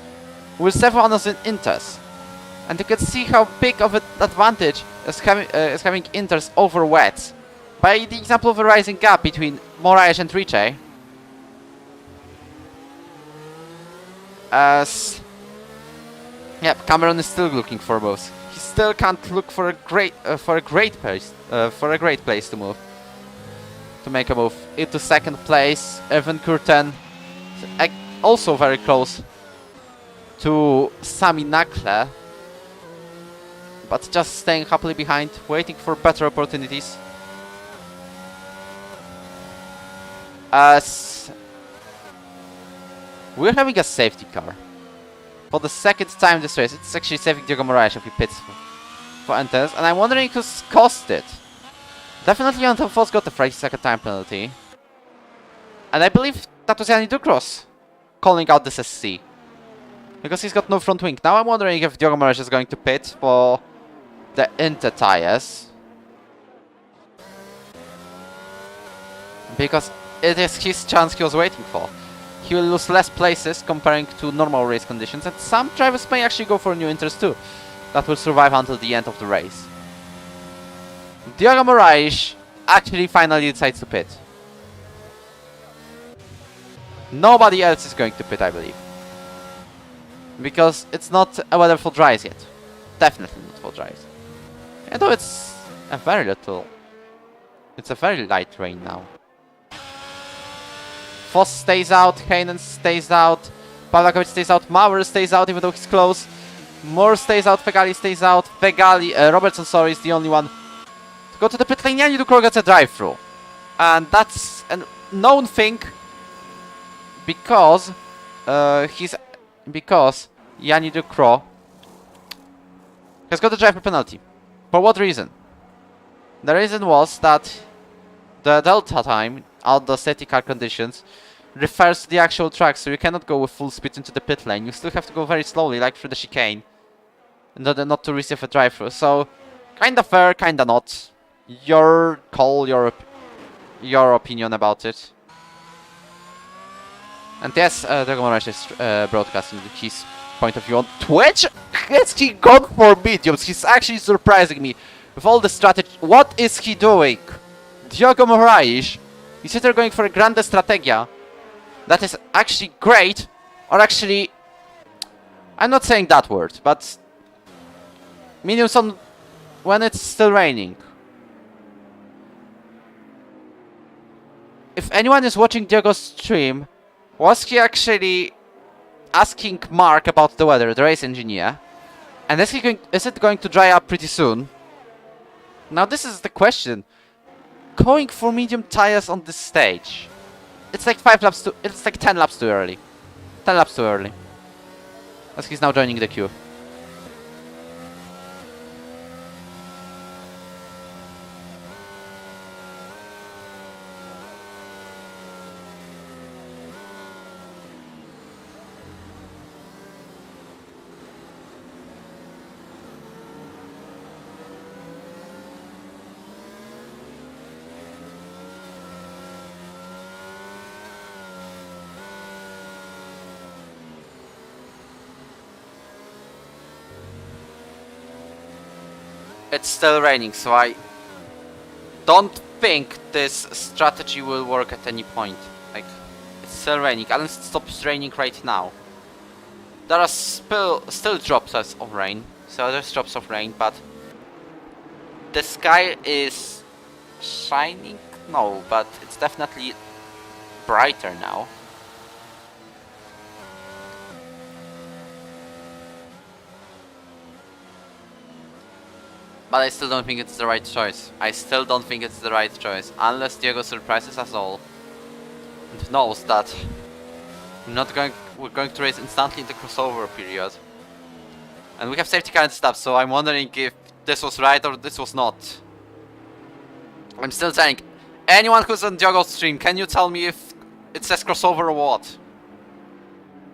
with 7 others in Inters. And you can see how big of an advantage is having Inters over wets. By the example of a rising gap between Moraes and Ricci. As Yep, Cameron is still looking for both. He still can't look for a great place to move. To make a move into second place. Evan Curtin also very close to Sami Nakle, but just staying happily behind, waiting for better opportunities. As we're having a safety car for the second time this race. It's actually saving Diogo Moraes if he pits for enters, and I'm wondering who's caused it. Definitely Anton Voss got the 30-second time penalty, and I believe that was Yanni Ducros calling out this SC because he's got no front wing. Now I'm wondering if Diogo Moraes is going to pit for the Inter tires, because it is his chance he was waiting for. He will lose less places comparing to normal race conditions, and some drivers may actually go for new Inters too that will survive until the end of the race. Diogo Moraes actually finally decides to pit. Nobody else is going to pit, I believe, because it's not a weather for dries yet. Definitely not for dries. And though it's a very light rain now. Voss stays out, Heinen stays out, Pawlakovic stays out, Maurer stays out even though he's close. Moore stays out, Fegali stays out, Robertson, sorry, is the only one to go to the pit lane. Yanni Ducros gets a drive-through. And that's a known thing because Yanni Ducros has got a driver penalty. For what reason? The reason was that the delta time out the safety car conditions refers to the actual track, so you cannot go with full speed into the pit lane. You still have to go very slowly, like through the chicane, in order not to receive a drive-through. So, kinda fair, kinda not. Your call, your opinion about it. And yes, Diogo Moraes is broadcasting his point of view on Twitch. Has he gone for mediums? He's actually surprising me with all the strategy. What is he doing? Diogo Moraes is either going for a grande strategia that is actually great, or actually, I'm not saying that word, but mediums on when it's still raining. If anyone is watching Diogo's stream, was he actually asking Mark about the weather, the race engineer? And is it going to dry up pretty soon? Now this is the question. Going for medium tires on this stage, it's like 10 laps too early. 10 laps too early. As he's now joining the queue. It's still raining, so I don't think this strategy will work at any point. Like, it's still raining, unless it stops raining right now. There are still drops of rain, so there's drops of rain, but the sky is shining? No, but it's definitely brighter now. But I still don't think it's the right choice. Unless Diego surprises us all and knows that we're going to race instantly in the crossover period. And we have safety car and stuff, so I'm wondering if this was right or this was not. I'm still saying, anyone who's on Diogo's stream, can you tell me if it says crossover or what?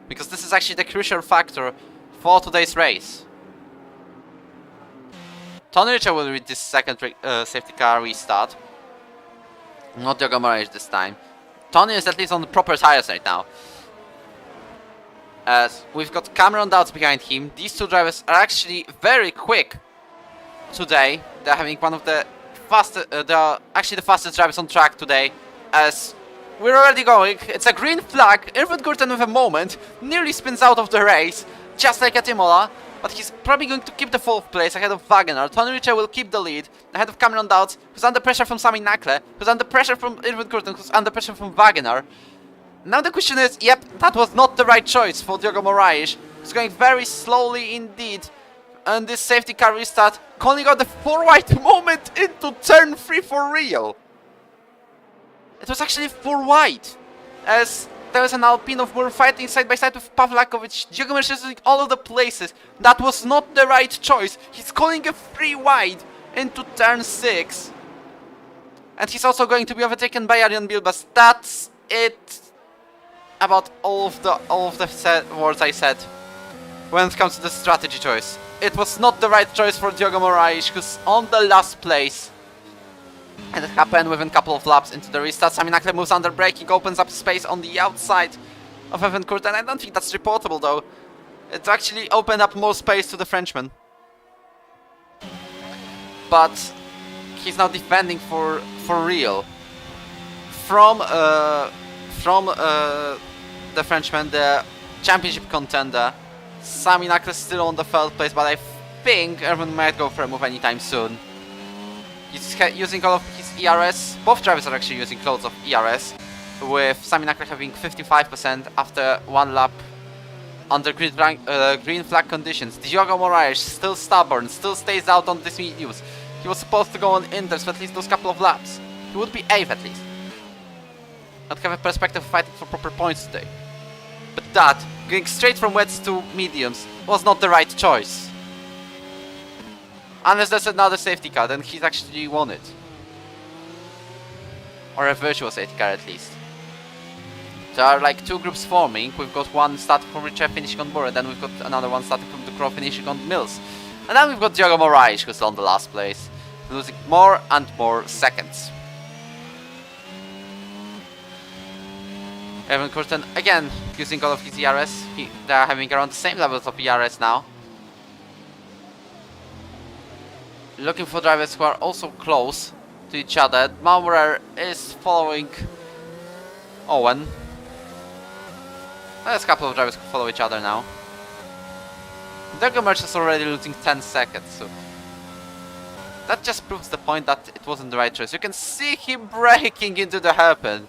Because this is actually the crucial factor for today's race. Tony Richard will read this second safety car restart. Not Diogo Moraes this time. Tony is at least on the proper tires right now. As we've got Cameron Dowds behind him. These two drivers are actually very quick today. They're having one of the fastest, they're actually the fastest drivers on track today. As we're already going, it's a green flag. Irvin Gurten with a moment nearly spins out of the race. just like at Imola, but he's probably going to keep the 4th place ahead of Wagener. Tony Richter will keep the lead ahead of Cameron Dowds, who's under pressure from Sami Nakle, who's under pressure from Irvin Curtin, who's under pressure from Wagener. Now the question is, yep, that was not the right choice for Diogo Moraes. He's going very slowly indeed. And this safety car restart, calling out the 4 wide moment into turn 3 for real. It was actually 4 wide, as there was an Alpine of Moore fighting side by side with Pavlakovic. Diogo Moraes is using all of the places. That was not the right choice. He's calling a 3 wide into turn 6. And he's also going to be overtaken by Arjen Bilbas. That's it about all of the words I said when it comes to the strategy choice. It was not the right choice for Diogo Moraes, who's on the last place. And it happened within a couple of laps into the restart. Sami Nakle moves under braking, opens up space on the outside of Irvin Curtin. I don't think that's reportable though. It actually opened up more space to the Frenchman. But he's now defending for real. From the Frenchman, the championship contender. Sami Nakle is still on the 3rd place, but I think Irvin might go for a move anytime soon. He's using all of his ERS. Both drivers are actually using loads of ERS, with Sami Nakle having 55% after 1 lap under green flag conditions. Diogo Moraes, still stubborn, still stays out on this mediums. He was supposed to go on inters for at least those couple of laps. He would be 8th at least. I'd have a perspective of fighting for proper points today. But that, going straight from wets to mediums, was not the right choice. Unless there's another safety car, then he's actually won it. Or a virtual safety car at least. There are like 2 groups forming. We've got one starting from Richer finishing on Burr, and then we've got another one starting from Ducro finishing on Mills. And then we've got Diogo Moraes, who's on the last place, losing more and more seconds. Irvin Curtin, again, using all of his ERS. They are having around the same levels of ERS now. Looking for drivers who are also close to each other. Maurer is following Owen. There's a couple of drivers who follow each other now. Diogo Moraes is already losing 10 seconds, so that just proves the point that it wasn't the right choice. You can see him braking into the hairpin.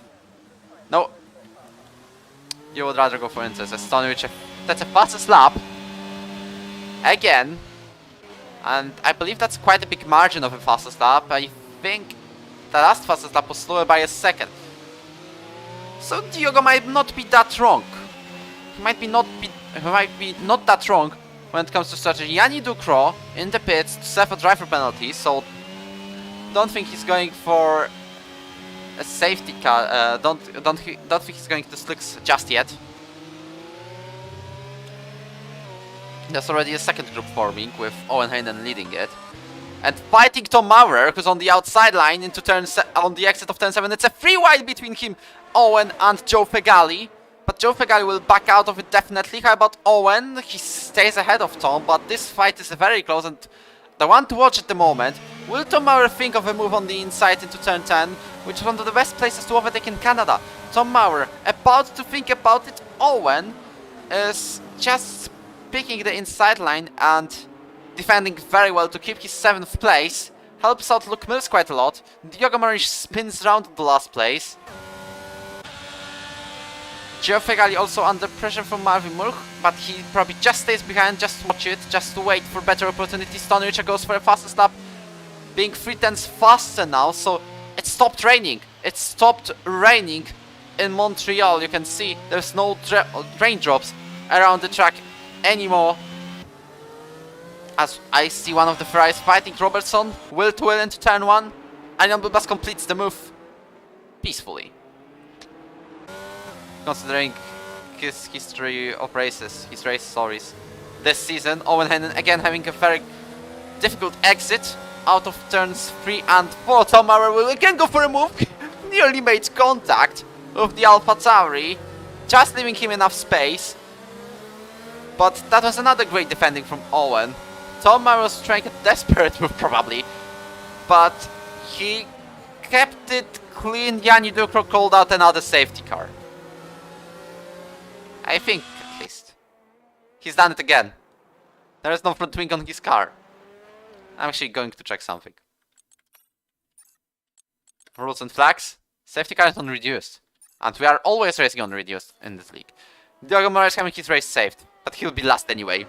No. You would rather go for instance as Tony Richter. That's a fastest lap. Again. And I believe that's quite a big margin of a fastest lap. I think the last fastest lap was slower by a second. So Diogo might not be that wrong. He might be not that wrong when it comes to strategy. Yanni Ducro in the pits to suffer driver penalty, so don't think he's going for a safety car. Don't think he's going to slicks just yet. There's already a second group forming with Owen Heinen leading it. And fighting Tom Maurer, who's on the outside line into on the exit of turn 7. It's a 3 wide between him, Owen, and Joe Fegali. But Joe Fegali will back out of it definitely. How about Owen? He stays ahead of Tom, but this fight is very close and the one to watch at the moment. Will Tom Maurer think of a move on the inside into turn 10, which is one of the best places to overtake in Canada? Tom Maurer about to think about it. Owen is just picking the inside line and defending very well to keep his 7th place. Helps out Luke Mills quite a lot. Diogo Moraes spins round to the last place. Joe Fegali also under pressure from Marvin Murch, but he probably just stays behind, just to watch it, just to wait for better opportunities. Tony Richter goes for a fastest lap, being 3 tenths faster now, so it stopped raining. It stopped raining in Montreal. You can see there's no raindrops around the track anymore. As I see one of the Ferraris fighting Robertson, will to will into turn 1. Arjen Bilbas completes the move peacefully. Considering his history of races, his race stories this season, Owen Heinen again having a very difficult exit out of turns 3 and 4. Tom Maurer will again go for a move. Nearly made contact with the Alpha Tauri, just leaving him enough space. But that was another great defending from Owen. Tom Maurer was trying a desperate move probably, but he kept it clean. Yanni Ducro called out another safety car. I think, at least. He's done it again. There is no front wing on his car. I'm actually going to check something. Rules and flags. Safety car is on reduced. And we are always racing on reduced in this league. Diogo Moraes having his race saved. But he'll be last anyway.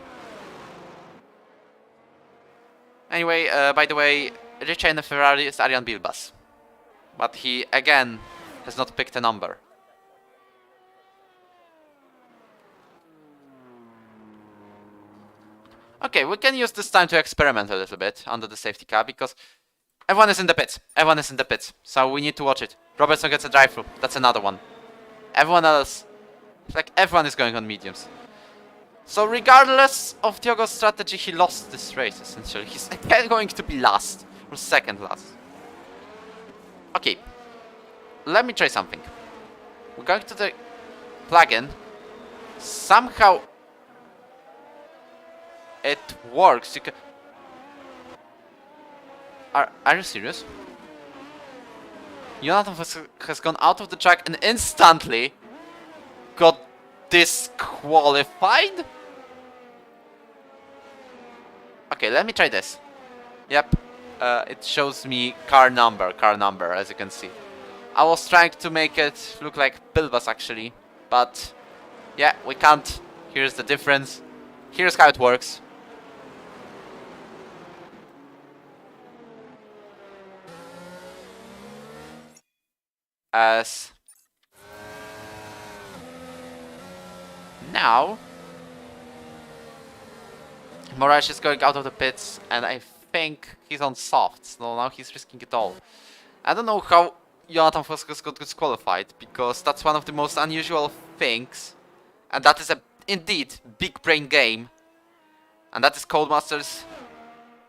Anyway, by the way, Ricci in the Ferrari is Arian Bilbas. But he, again, has not picked a number. Okay, we can use this time to experiment a little bit under the safety car, because everyone is in the pits. Everyone is in the pits. So we need to watch it. Robertson gets a drive-through. That's another one. Everyone else, like everyone is going on mediums. So regardless of Diogo's strategy, he lost this race essentially. He's again going to be last, or second last. Okay, let me try something. We're going to the plugin. Somehow it works. You can... Are you serious? Jonathan has gone out of the track and instantly got disqualified? Okay, let me try this. Yep, it shows me car number, as you can see. I was trying to make it look like Bilbas actually, but yeah, we can't. Here's the difference. Here's how it works. As now Moraes is going out of the pits, and I think he's on softs, so now he's risking it all. I don't know how Jonathan Foscos got disqualified, because that's one of the most unusual things, and that is a indeed big brain game, and that is Codemasters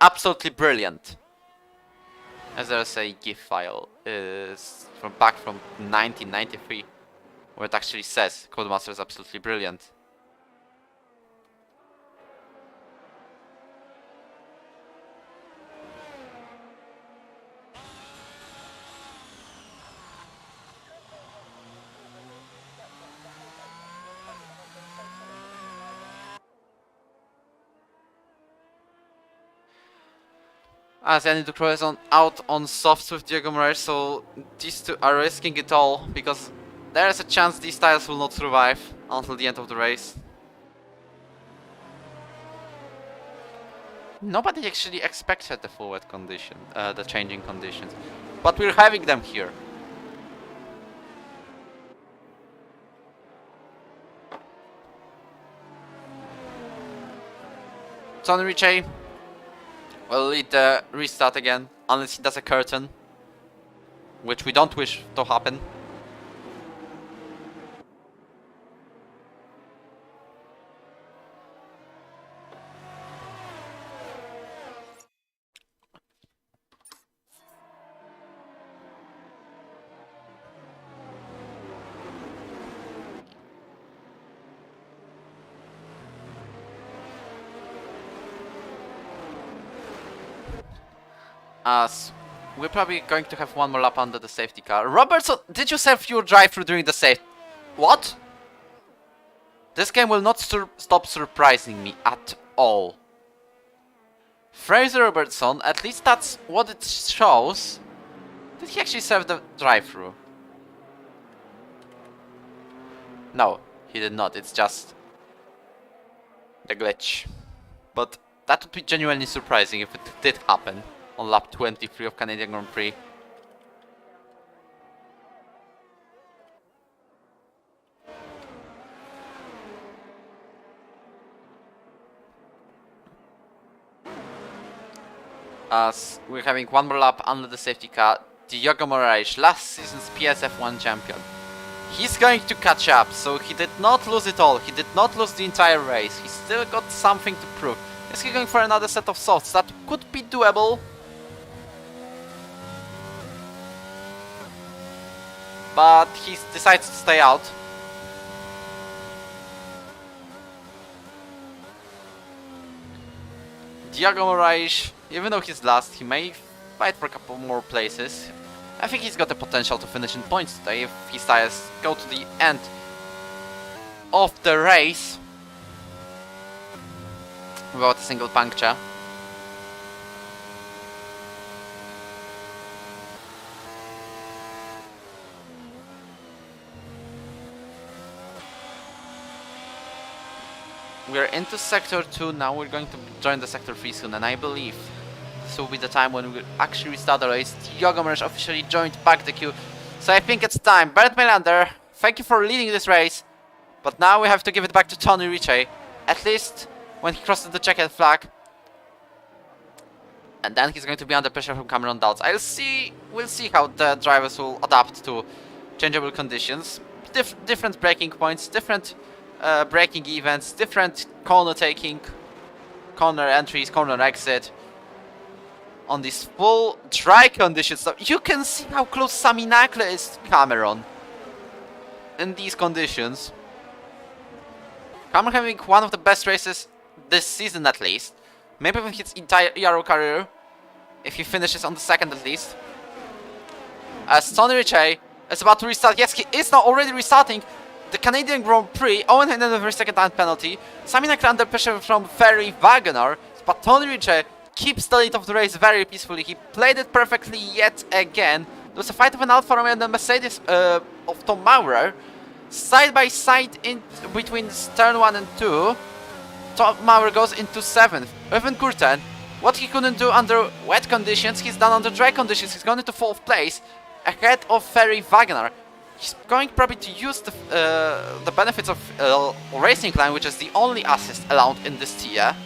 absolutely brilliant. As there's a GIF file is back from 1993, where it actually says Codemasters is absolutely brilliant. As Yanni Ducro is out on softs with Diogo Moraes, so these two are risking it all, because there is a chance these tires will not survive until the end of the race. Nobody actually expected the full wet condition, the changing conditions, but we're having them here. Tony Ricci will lead the restart again, unless he does a curtain, which we don't wish to happen. As we're probably going to have one more lap under the safety car. Robertson, did you serve your drive-through during the safe? What? This game will not stop surprising me at all. Fraser Robertson, at least that's what it shows. Did he actually serve the drive-through? No, he did not. It's just the glitch. But that would be genuinely surprising if it did happen on lap 23 of Canadian Grand Prix. As we're having one more lap under the safety car, Diogo Moraes, last season's PS F1 champion. He's going to catch up, so he did not lose it all. He did not lose the entire race. He still got something to prove. Is he going for another set of softs? That could be doable. But he decides to stay out. Diogo Moraes, even though he's last, he may fight for a couple more places. I think he's got the potential to finish in points today if his tires go to the end of the race. without a single puncture. We're into Sector 2 now, we're going to join the Sector 3 soon, and I believe this will be the time when we'll actually restart the race. Jogomers officially joined back the queue, so I think it's time. Bernd Melander, thank you for leading this race, but now we have to give it back to Tony Ritchie, at least when he crosses the checkered flag. And then he's going to be under pressure from Cameron Dowds. We'll see how the drivers will adapt to changeable conditions. Different braking points, different braking events, different corner taking, corner entries, corner exit. On these full dry conditions, so you can see how close Sami Nakle is to Cameron. In these conditions, Cameron having one of the best races this season at least. Maybe with his entire Ero career, if he finishes on the second at least. As Tony Ritchie is about to restart. Yes, he is now already restarting the Canadian Grand Prix. Owen Hayden with a second time penalty. Sami Nakle under pressure from Ferry Wagoner. But Tony Ritchie keeps the lead of the race very peacefully. He played it perfectly yet again. There was a fight of an Alfa Romeo and the Mercedes of Tom Maurer. Side by side in between turn 1 and 2. Tom Maurer goes into 7th. Evan Kurten, what he couldn't do under wet conditions, he's done under dry conditions. He's gone into 4th place, ahead of Ferry Wagoner. He's going probably to use the benefits of Racing Line, which is the only assist allowed in this tier.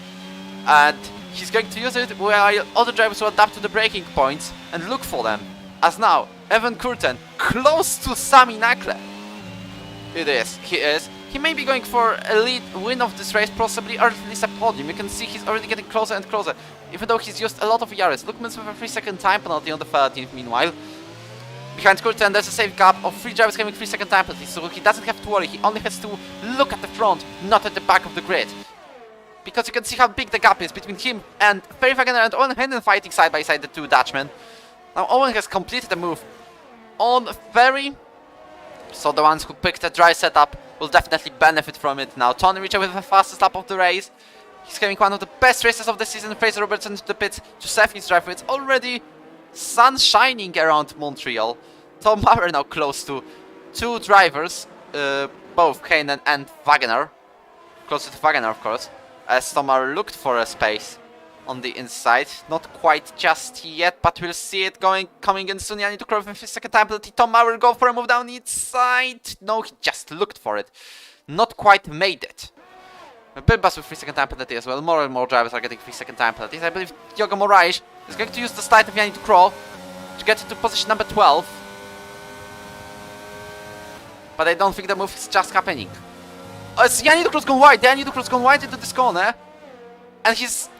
And he's going to use it while other drivers will adapt to the braking points and look for them. As now, Evan Kurten, close to Sami Nakle. He is. He may be going for a lead win of this race, possibly, or at least a podium. You can see he's already getting closer and closer, even though he's used a lot of Yaris. Lookmans with a 3-second time penalty on the 13th, meanwhile. Behind Kurten, there's a safe gap of 3 drivers having 3-second time penalties, so he doesn't have to worry. He only has to look at the front, not at the back of the grid. Because you can see how big the gap is between him and Ferry Wagoner and Owen Hayden fighting side by side, the two Dutchmen. Now Owen has completed the move on Ferry, so the ones who picked a dry setup will definitely benefit from it now. Tony Ritchie with the fastest lap of the race. He's having one of the best races of the season. Fraser Robertson to the pits to save his drive. It's already sun shining around Montreal. Tom Maurer now close to 2 drivers, both Heinen and Wagoner. Closer to Wagoner, of course, as Tom Maurer looked for a space on the inside. Not quite just yet, but we'll see it coming in soon. Yanni to Crow with his second time penalty. Tom Maurer go for a move down inside. No, he just looked for it. Not quite made it. Bilbas with 3-second time penalty as well. More and more drivers are getting 3-second time penalties. I believe Diogo Moraes is going to use the slide of Yanni to Crow to get into position number 12. But I don't think the move is just happening. As Yanni Ducro's gone wide. Yanni Ducro's gone wide into this corner. And he's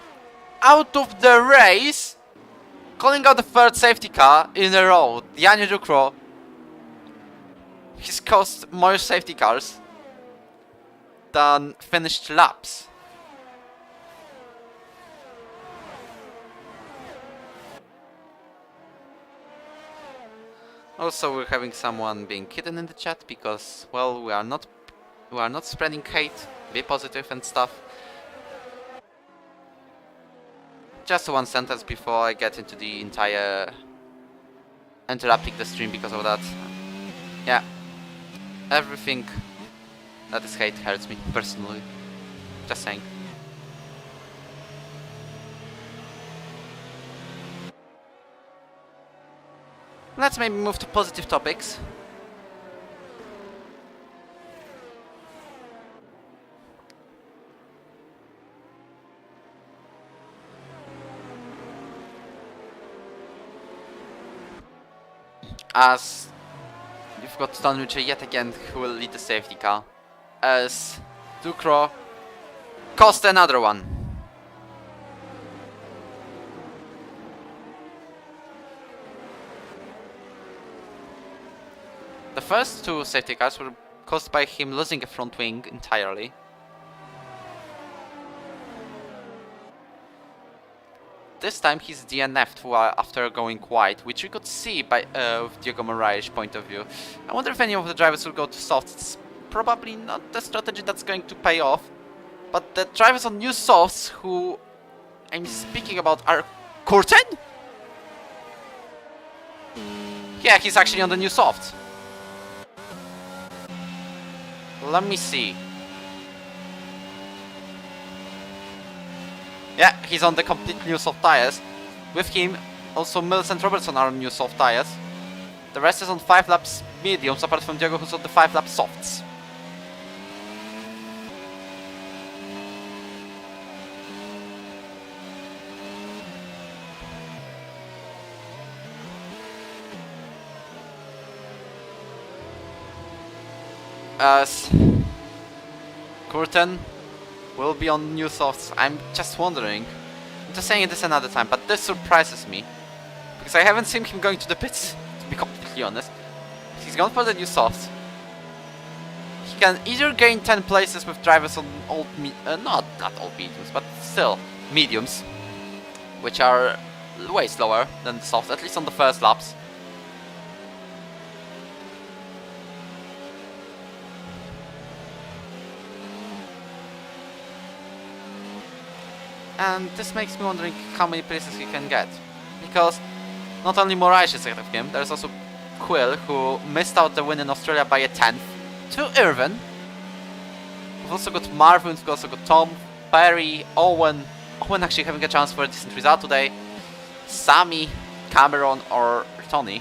out of the race, calling out the 3rd safety car in a row. Yanni Ducro, he's caused more safety cars than finished laps. Also, we're having someone being hidden in the chat because, well, we are not spreading hate. Be positive and stuff. Just one sentence before I get into the entire interrupting the stream because of that. Yeah, everything that is hate hurts me personally. Just saying. Let's maybe move to positive topics. As you've got Tony Ritchie yet again who will lead the safety car. As Ducro cost another one. The first 2 safety cars were caused by him losing a front wing entirely. This time he's DNF'd after going wide, which we could see by with Diogo Moraes' point of view. I wonder if any of the drivers will go to softs. It's probably not the strategy that's going to pay off, But the drivers on new softs who I'm speaking about are Curtin? Yeah, he's actually on the new soft. Let me see. Yeah, he's on the complete new soft tires. With him, also Mills and Robertson are on new soft tires. The rest is on 5 laps mediums, apart from Diogo, who's on the 5 lap softs. As Curtin will be on new softs, I'm just wondering. I'm just saying this another time, but this surprises me. Because I haven't seen him going to the pits, to be completely honest. He's gone for the new softs. He can either gain 10 places with drivers on old, not old mediums, but still mediums, which are way slower than the softs, at least on the first laps. And this makes me wondering how many places he can get. Because not only Moraes is ahead of him, there's also Quill, who missed out the win in Australia by a 10th, to Irvin. We've also got Marvin, we've also got Tom, Perry, Owen. Owen actually having a chance for a decent result today. Sammy, Cameron, or Tony.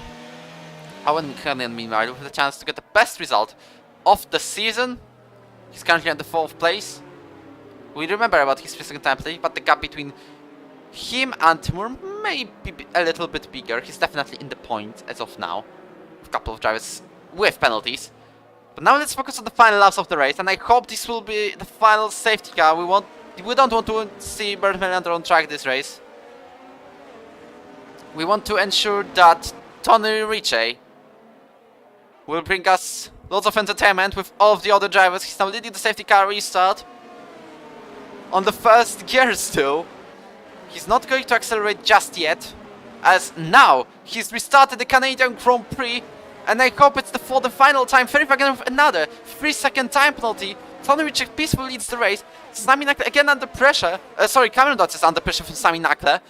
Owen Canyon, meanwhile, with a chance to get the best result of the season. He's currently at the 4th place. We remember about his second time play, but the gap between him and Timur may be a little bit bigger. He's definitely in the point as of now. A couple of drivers with penalties. But now let's focus on the final laps of the race, and I hope this will be the final safety car. We don't want to see Bert Melander on track this race. We want to ensure that Tony Ritchie will bring us lots of entertainment with all of the other drivers. He's now leading the safety car restart. On the first gear still. He's not going to accelerate just yet, as now he's restarted the Canadian Grand Prix, and I hope it's for the final time. Ferry again with another 3-second time penalty. Tony Ritchie peacefully leads the race. Sami Nakle again under pressure. Cameron Dodds is under pressure from Sami Nakle.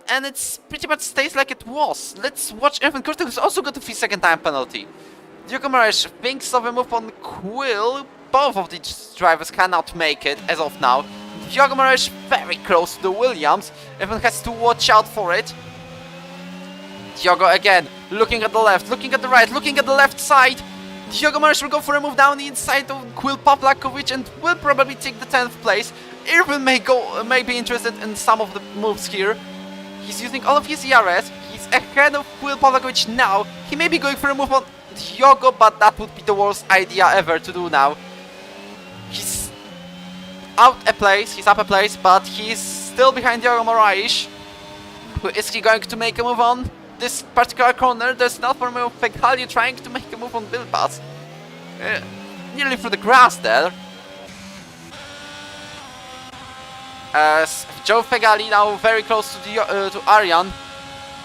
And it's pretty much stays like it was. Let's watch Evan Curtin, who's also got a 3-second time penalty. Diogo Moraes thinks of a move on Quill. Both of these drivers cannot make it as of now. Diogo Moraes very close to the Williams. Evan has to watch out for it. Diogo again, looking at the left, looking at the right, looking at the left side. Diogo Moraes will go for a move down the inside of Quill Pavlakovic and will probably take the 10th place. Irvin may be interested in some of the moves here. He's using all of his ERS. He's ahead of Quill Pavlakovic now. He may be going for a move on Diogo, but that would be the worst idea ever to do now. He's up a place, but he's still behind Ero Moraes. Who is he going to make a move on this particular corner? There's not for me of Fegali trying to make a move on Bilbas. Nearly through the grass there. As Joe Fegali now very close to Aryan.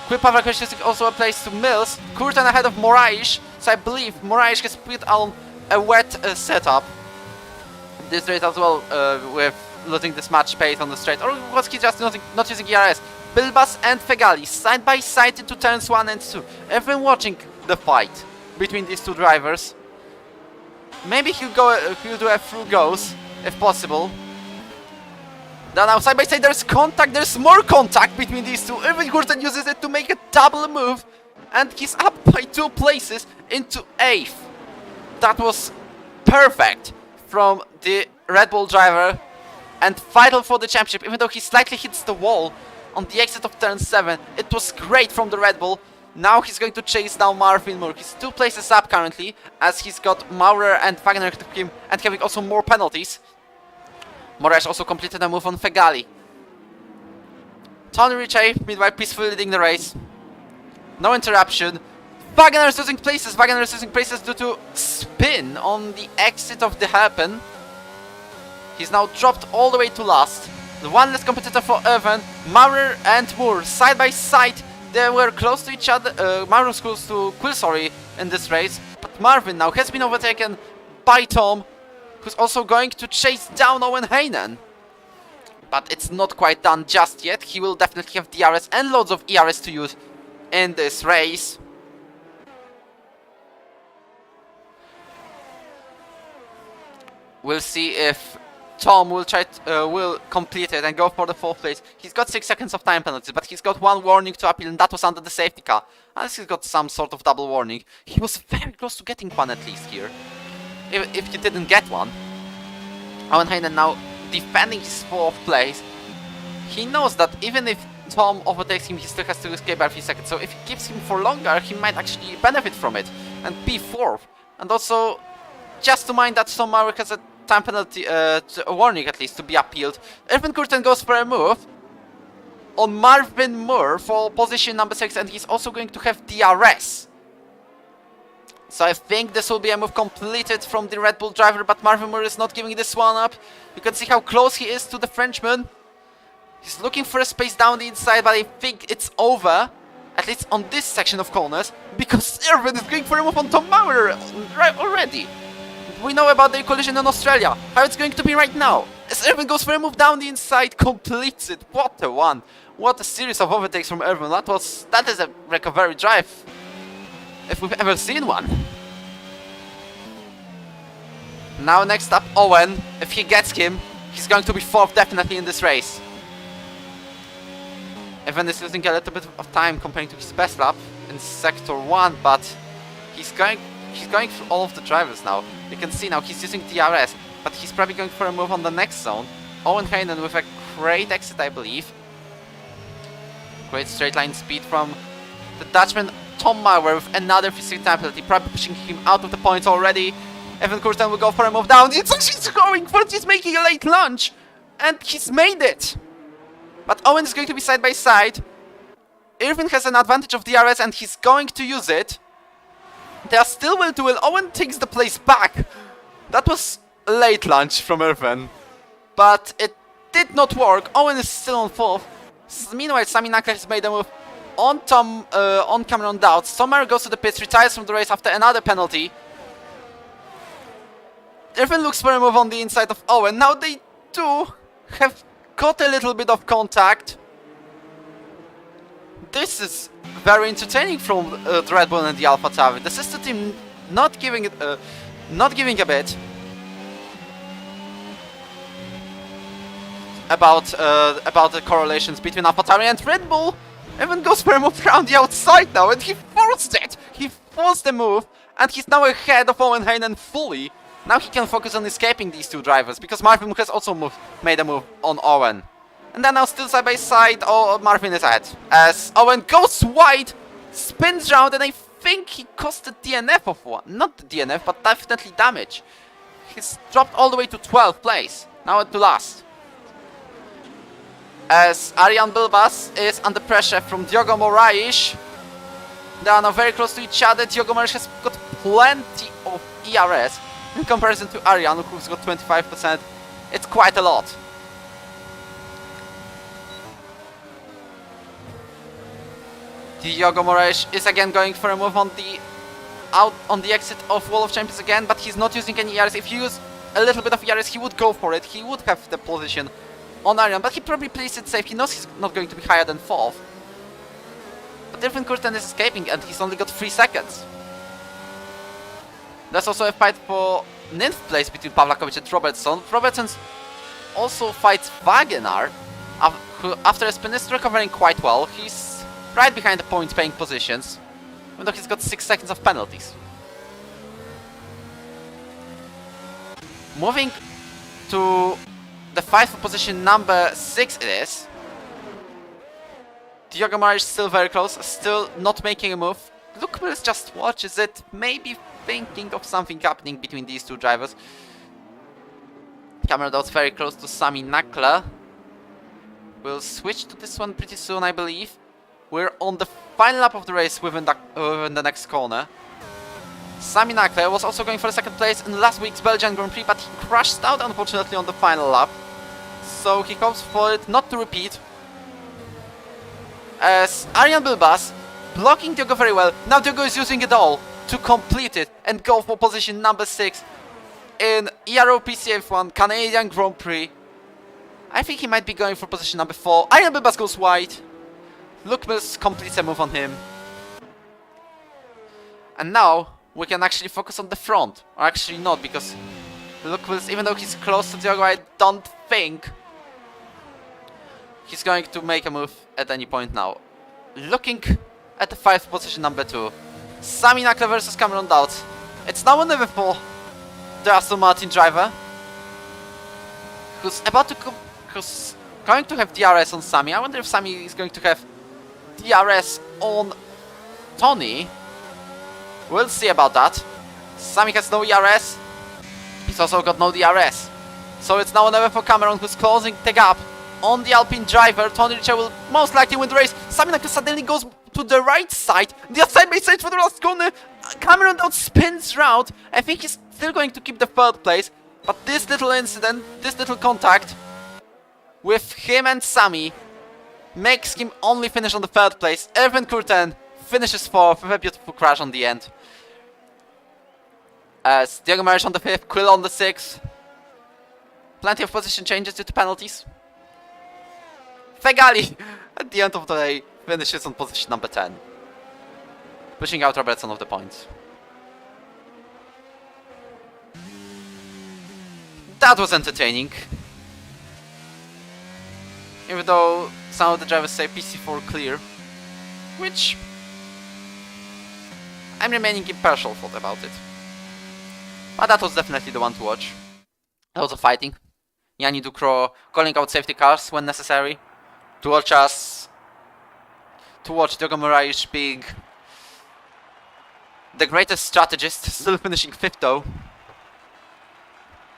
Quill Pavlakovic is also a place to Mills. Curtin ahead of Moraes, so I believe Moraes has put on a wet setup this race as well, with losing this match pace on the straight, or was he just not using ERS? Bilbas and Fegali side by side into turns 1 and 2. Everyone watching the fight between these two drivers. Maybe he'll do a through goes if possible. Then now side by side there's contact, there's more contact between these two. Irvin Curtin uses it to make a double move, and he's up by 2 places into 8th. That was perfect from the Red Bull driver and vital for the championship, even though he slightly hits the wall on the exit of turn 7. It was great from the Red Bull. Now he's going to chase down Marvin Moore. He's 2 places up currently, as he's got Maurer and Wagner to him and having also more penalties. Moraes also completed a move on Fegali. Tony Ritchie, meanwhile, peacefully leading the race. No interruption. Wagner is losing places. Wagner is losing places due to spin on the exit of the hairpin. He's now dropped all the way to last. The one less competitor for Irvin. Maurer and Moore side by side. They were close to each other. Maurer was close to Quill, in this race. But Marvin now has been overtaken by Tom, who's also going to chase down Owen Heinen. But it's not quite done just yet. He will definitely have DRS and loads of ERS to use in this race. We'll see if Tom will will complete it and go for the 4th place. He's got 6 seconds of time penalty, but he's got 1 warning to appeal, and that was under the safety car. Unless he's got some sort of double warning. He was very close to getting one at least here. If he didn't get one. Owen Heinen now defending his 4th place. He knows that even if Tom overtakes him, he still has to escape by 3 seconds. So if he keeps him for longer, he might actually benefit from it and be 4th. And also, just to mind that Tom Maurer has a time penalty, a warning at least, to be appealed. Irvin Curtin goes for a move on Marvin Moore for position number 6, and he's also going to have DRS. So I think this will be a move completed from the Red Bull driver, but Marvin Moore is not giving this one up. You can see how close he is to the Frenchman. He's looking for a space down the inside, but I think it's over. At least on this section of corners, because Irvin is going for a move on Tom Maurer already. We know about the collision in Australia. How it's going to be right now. As Irvin goes for a move down the inside, completes it. What a one. What a series of overtakes from Irvin. That is a recovery drive, if we've ever seen one. Now next up, Owen. If he gets him, he's going to be 4th definitely in this race. Irvin is losing a little bit of time comparing to his best lap in sector 1, but he's going through all of the drivers now. You can see now he's using DRS, but he's probably going for a move on the next zone. Owen Heinen with a great exit, I believe. Great straight line speed from the Dutchman. Tom Maurer with another 3-second time penalty, probably pushing him out of the points already. Evan Curtin will go for a move down. He's going for it, he's making a late lunge, and he's made it. But Owen is going to be side by side. Irvin has an advantage of DRS, and he's going to use it. They are still will to will. Owen takes the place back. That was a late lunge from Irvin, but it did not work. Owen is still on 4th. Meanwhile, Sami Nakla has made a move on Cameron Dowds. Tom Maurer goes to the pits, retires from the race after another penalty. Irvin looks for a move on the inside of Owen. Now they do have got a little bit of contact. This is very entertaining from the Red Bull and the AlphaTauri. The sister team not giving a bit about the correlations between AlphaTauri and Red Bull. Even goes for a move around the outside now, and he forced it. He forced the move, and he's now ahead of Owen Heinen fully. Now he can focus on escaping these 2 drivers, because Marvin has also made a move on Owen. And then now still side by side, Marvin is ahead. As Owen goes wide, spins round, and I think he caused the DNF of one. Not the DNF, but definitely damage. He's dropped all the way to 12th place. Now to last. As Arjan Bilbas is under pressure from Diogo Moraes. They are now very close to each other. Diogo Moraes has got plenty of ERS in comparison to Arjan, who's got 25%. It's quite a lot. Diogo Moraes is again going for a move on the exit of Wall of Champions again, but he's not using any ERS. If he used a little bit of ERS, he would go for it. He would have the position on Arjan, but he probably plays it safe. He knows he's not going to be higher than 4th. But Irvin Curtin is escaping, and he's only got 3 seconds. There's also a fight for 9th place between Pawlakowicz and Robertson. Robertson also fights Wagenaar, who after a spin is recovering quite well. He's right behind the point paying positions, even though he's got 6 seconds of penalties. Moving to the 5th position, number 6 it is. Diogo Moraes still very close, still not making a move. Luke Mills just watches it, maybe thinking of something happening between these 2 drivers. Cameron Dowds very close to Sami Nakla. We'll switch to this one pretty soon, I believe. We're on the final lap of the race within the next corner. Sami Nakla was also going for the 2nd place in last week's Belgian Grand Prix, but he crashed out unfortunately on the final lap. So he hopes for it not to repeat. As Arjan Bilbas blocking Diogo very well. Now Diogo is using it all to complete it and go for position number 6. in Ero Pc F1 Canadian Grand Prix. I think he might be going for position number 4. Iron Bibas goes wide. Luke Mills completes a move on him. And now we can actually focus on the front. Or actually not, because Luke Mills, even though he's close to Diogo, I don't think he's going to make a move at any point now. Looking at the 5th position, number 2. Sami Nakla versus Cameron Dowd. It's now or never for the Aston Martin driver, who's going to have DRS on Sami. I wonder if Sami is going to have DRS on Tony. We'll see about that. Sami has no ERS. He's also got no DRS. So it's now or never for Cameron, who's closing the gap on the Alpine driver. Tony Ricciardo will most likely win the race. Sami Nakla suddenly goes to the right side. The side by side for the last corner. Cameron Dowd spins round. I think he's still going to keep the 3rd place. But this little incident, this little contact with him and Sami makes him only finish on the 3rd place. Erwin Kurten finishes 4th with a beautiful crash on the end. As Diogo Marish on the 5th, Quill on the 6th. Plenty of position changes due to penalties. Fegali, at the end of the day, finishes on position number 10. Pushing out Robertson of the points. That was entertaining. Even though some of the drivers say PC4 clear. Which I'm remaining impartial thought about it. But that was definitely the one to watch. Lots of fighting. Yanni Ducro calling out safety cars when necessary. To watch Diogo Moraes being the greatest strategist, still finishing 5th though.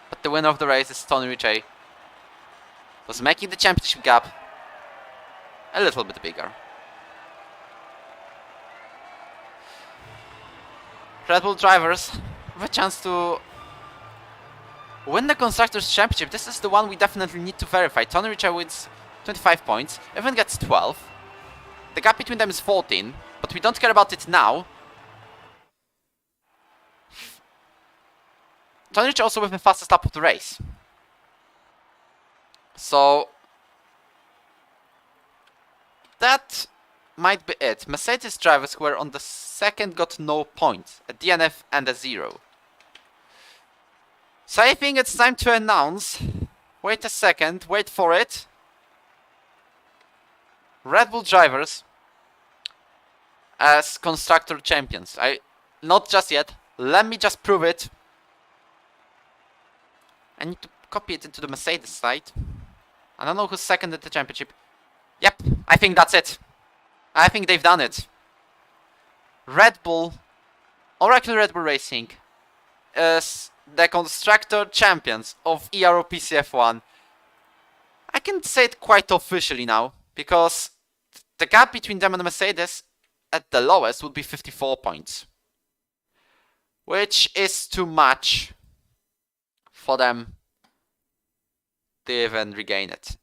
But the winner of the race is Tony Ricciardo. Was making the championship gap a little bit bigger. Red Bull drivers with a chance to win the Constructors' Championship. This is the one we definitely need to verify. Tony Ricciardo wins 25 points. Everyone gets 12. The gap between them is 14, but we don't care about it now. Tony Ricciardo also with the fastest lap of the race. So that might be it. Mercedes drivers who were on the 2nd got no points, a DNF and a 0. So I think it's time to announce, wait a second, wait for it, Red Bull drivers as Constructor Champions. Not just yet, let me just prove it. I need to copy it into the Mercedes site. I don't know who's 2nd at the championship. Yep, I think that's it. I think they've done it. Red Bull, Oracle Red Bull Racing, is the Constructor Champions of Ero Pc F1. I can say it quite officially now, because the gap between them and the Mercedes at the lowest would be 54 points. Which is too much for them to even regain it.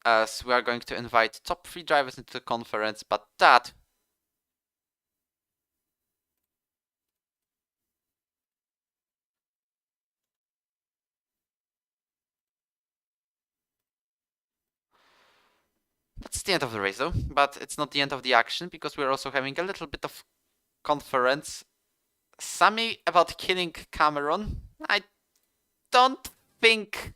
As we are going to invite top 3 drivers into the conference, but that's the end of the race though, but it's not the end of the action, because we're also having a little bit of conference. Sami about killing Cameron. I don't think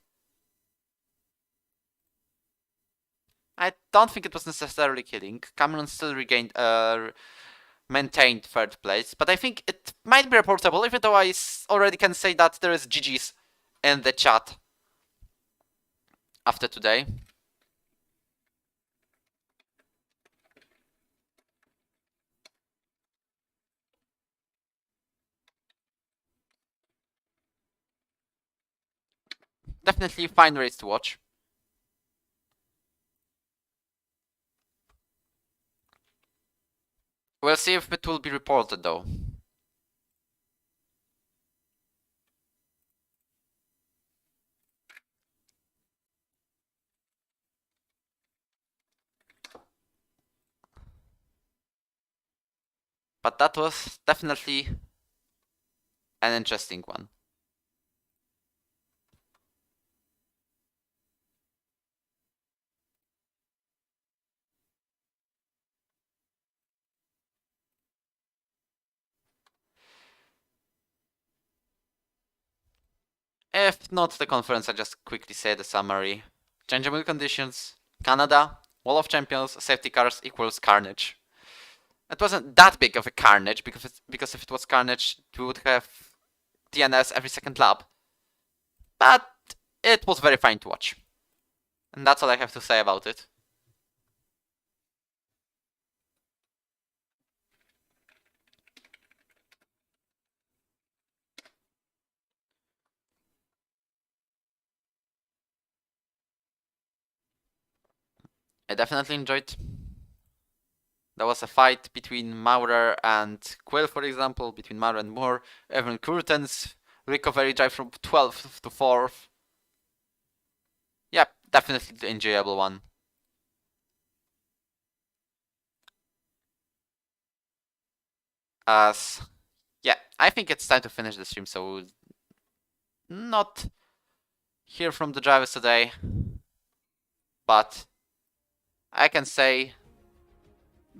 it was necessarily killing. Cameron still regained, maintained 3rd place, but I think it might be reportable, even though I already can say that there is GG's in the chat after today. Definitely fine race to watch. We'll see if it will be reported though. But that was definitely an interesting one. If not the conference, I just quickly say the summary. Changeable conditions, Canada, Wall of Champions, safety cars equals carnage. It wasn't that big of a carnage because if it was carnage, we would have DNS every second lap. But it was very fine to watch. And that's all I have to say about it. I definitely enjoyed. There was a fight between Maurer and Quill, for example, between Maurer and Moore. Even Curtin's recovery drive from 12th to 4th. Yeah, definitely the enjoyable one. Yeah, I think it's time to finish the stream, so we'll not hear from the drivers today. But I can say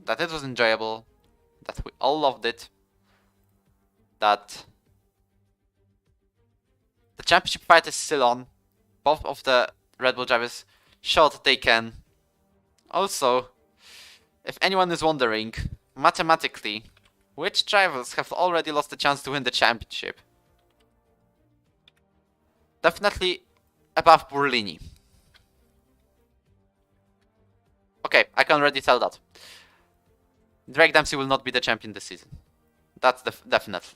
that it was enjoyable, that we all loved it, that the championship fight is still on. Both of the Red Bull drivers showed that they can. Also, if anyone is wondering, mathematically, which drivers have already lost the chance to win the championship? Definitely above Burlini. Okay, I can already tell that. Drake Dempsey will not be the champion this season. That's definite.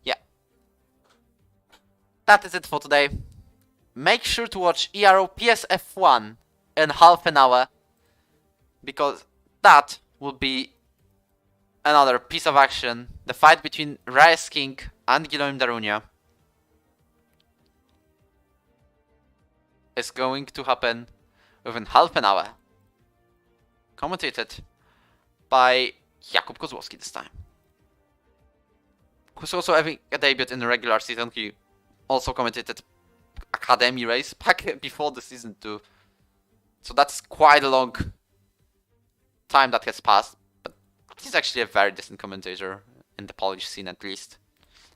Yeah. That is it for today. Make sure to watch Ero Pc F1 in half an hour, because that will be another piece of action. The fight between Rice King and Guillaume Darunia is going to happen within half an hour. Commentated by Jakub Kozłowski this time, who's also having a debut in the regular season. He also commentated Academy race back before the season 2. So that's quite a long time that has passed. But he's actually a very decent commentator in the Polish scene, at least.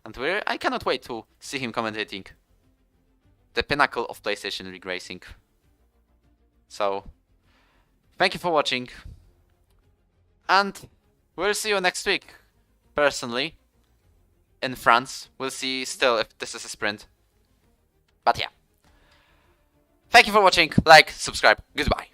And I cannot wait to see him commentating the pinnacle of PlayStation League racing. So, thank you for watching. And we'll see you next week, personally, in France. We'll see still if this is a sprint. But yeah. Thank you for watching. Like, subscribe. Goodbye.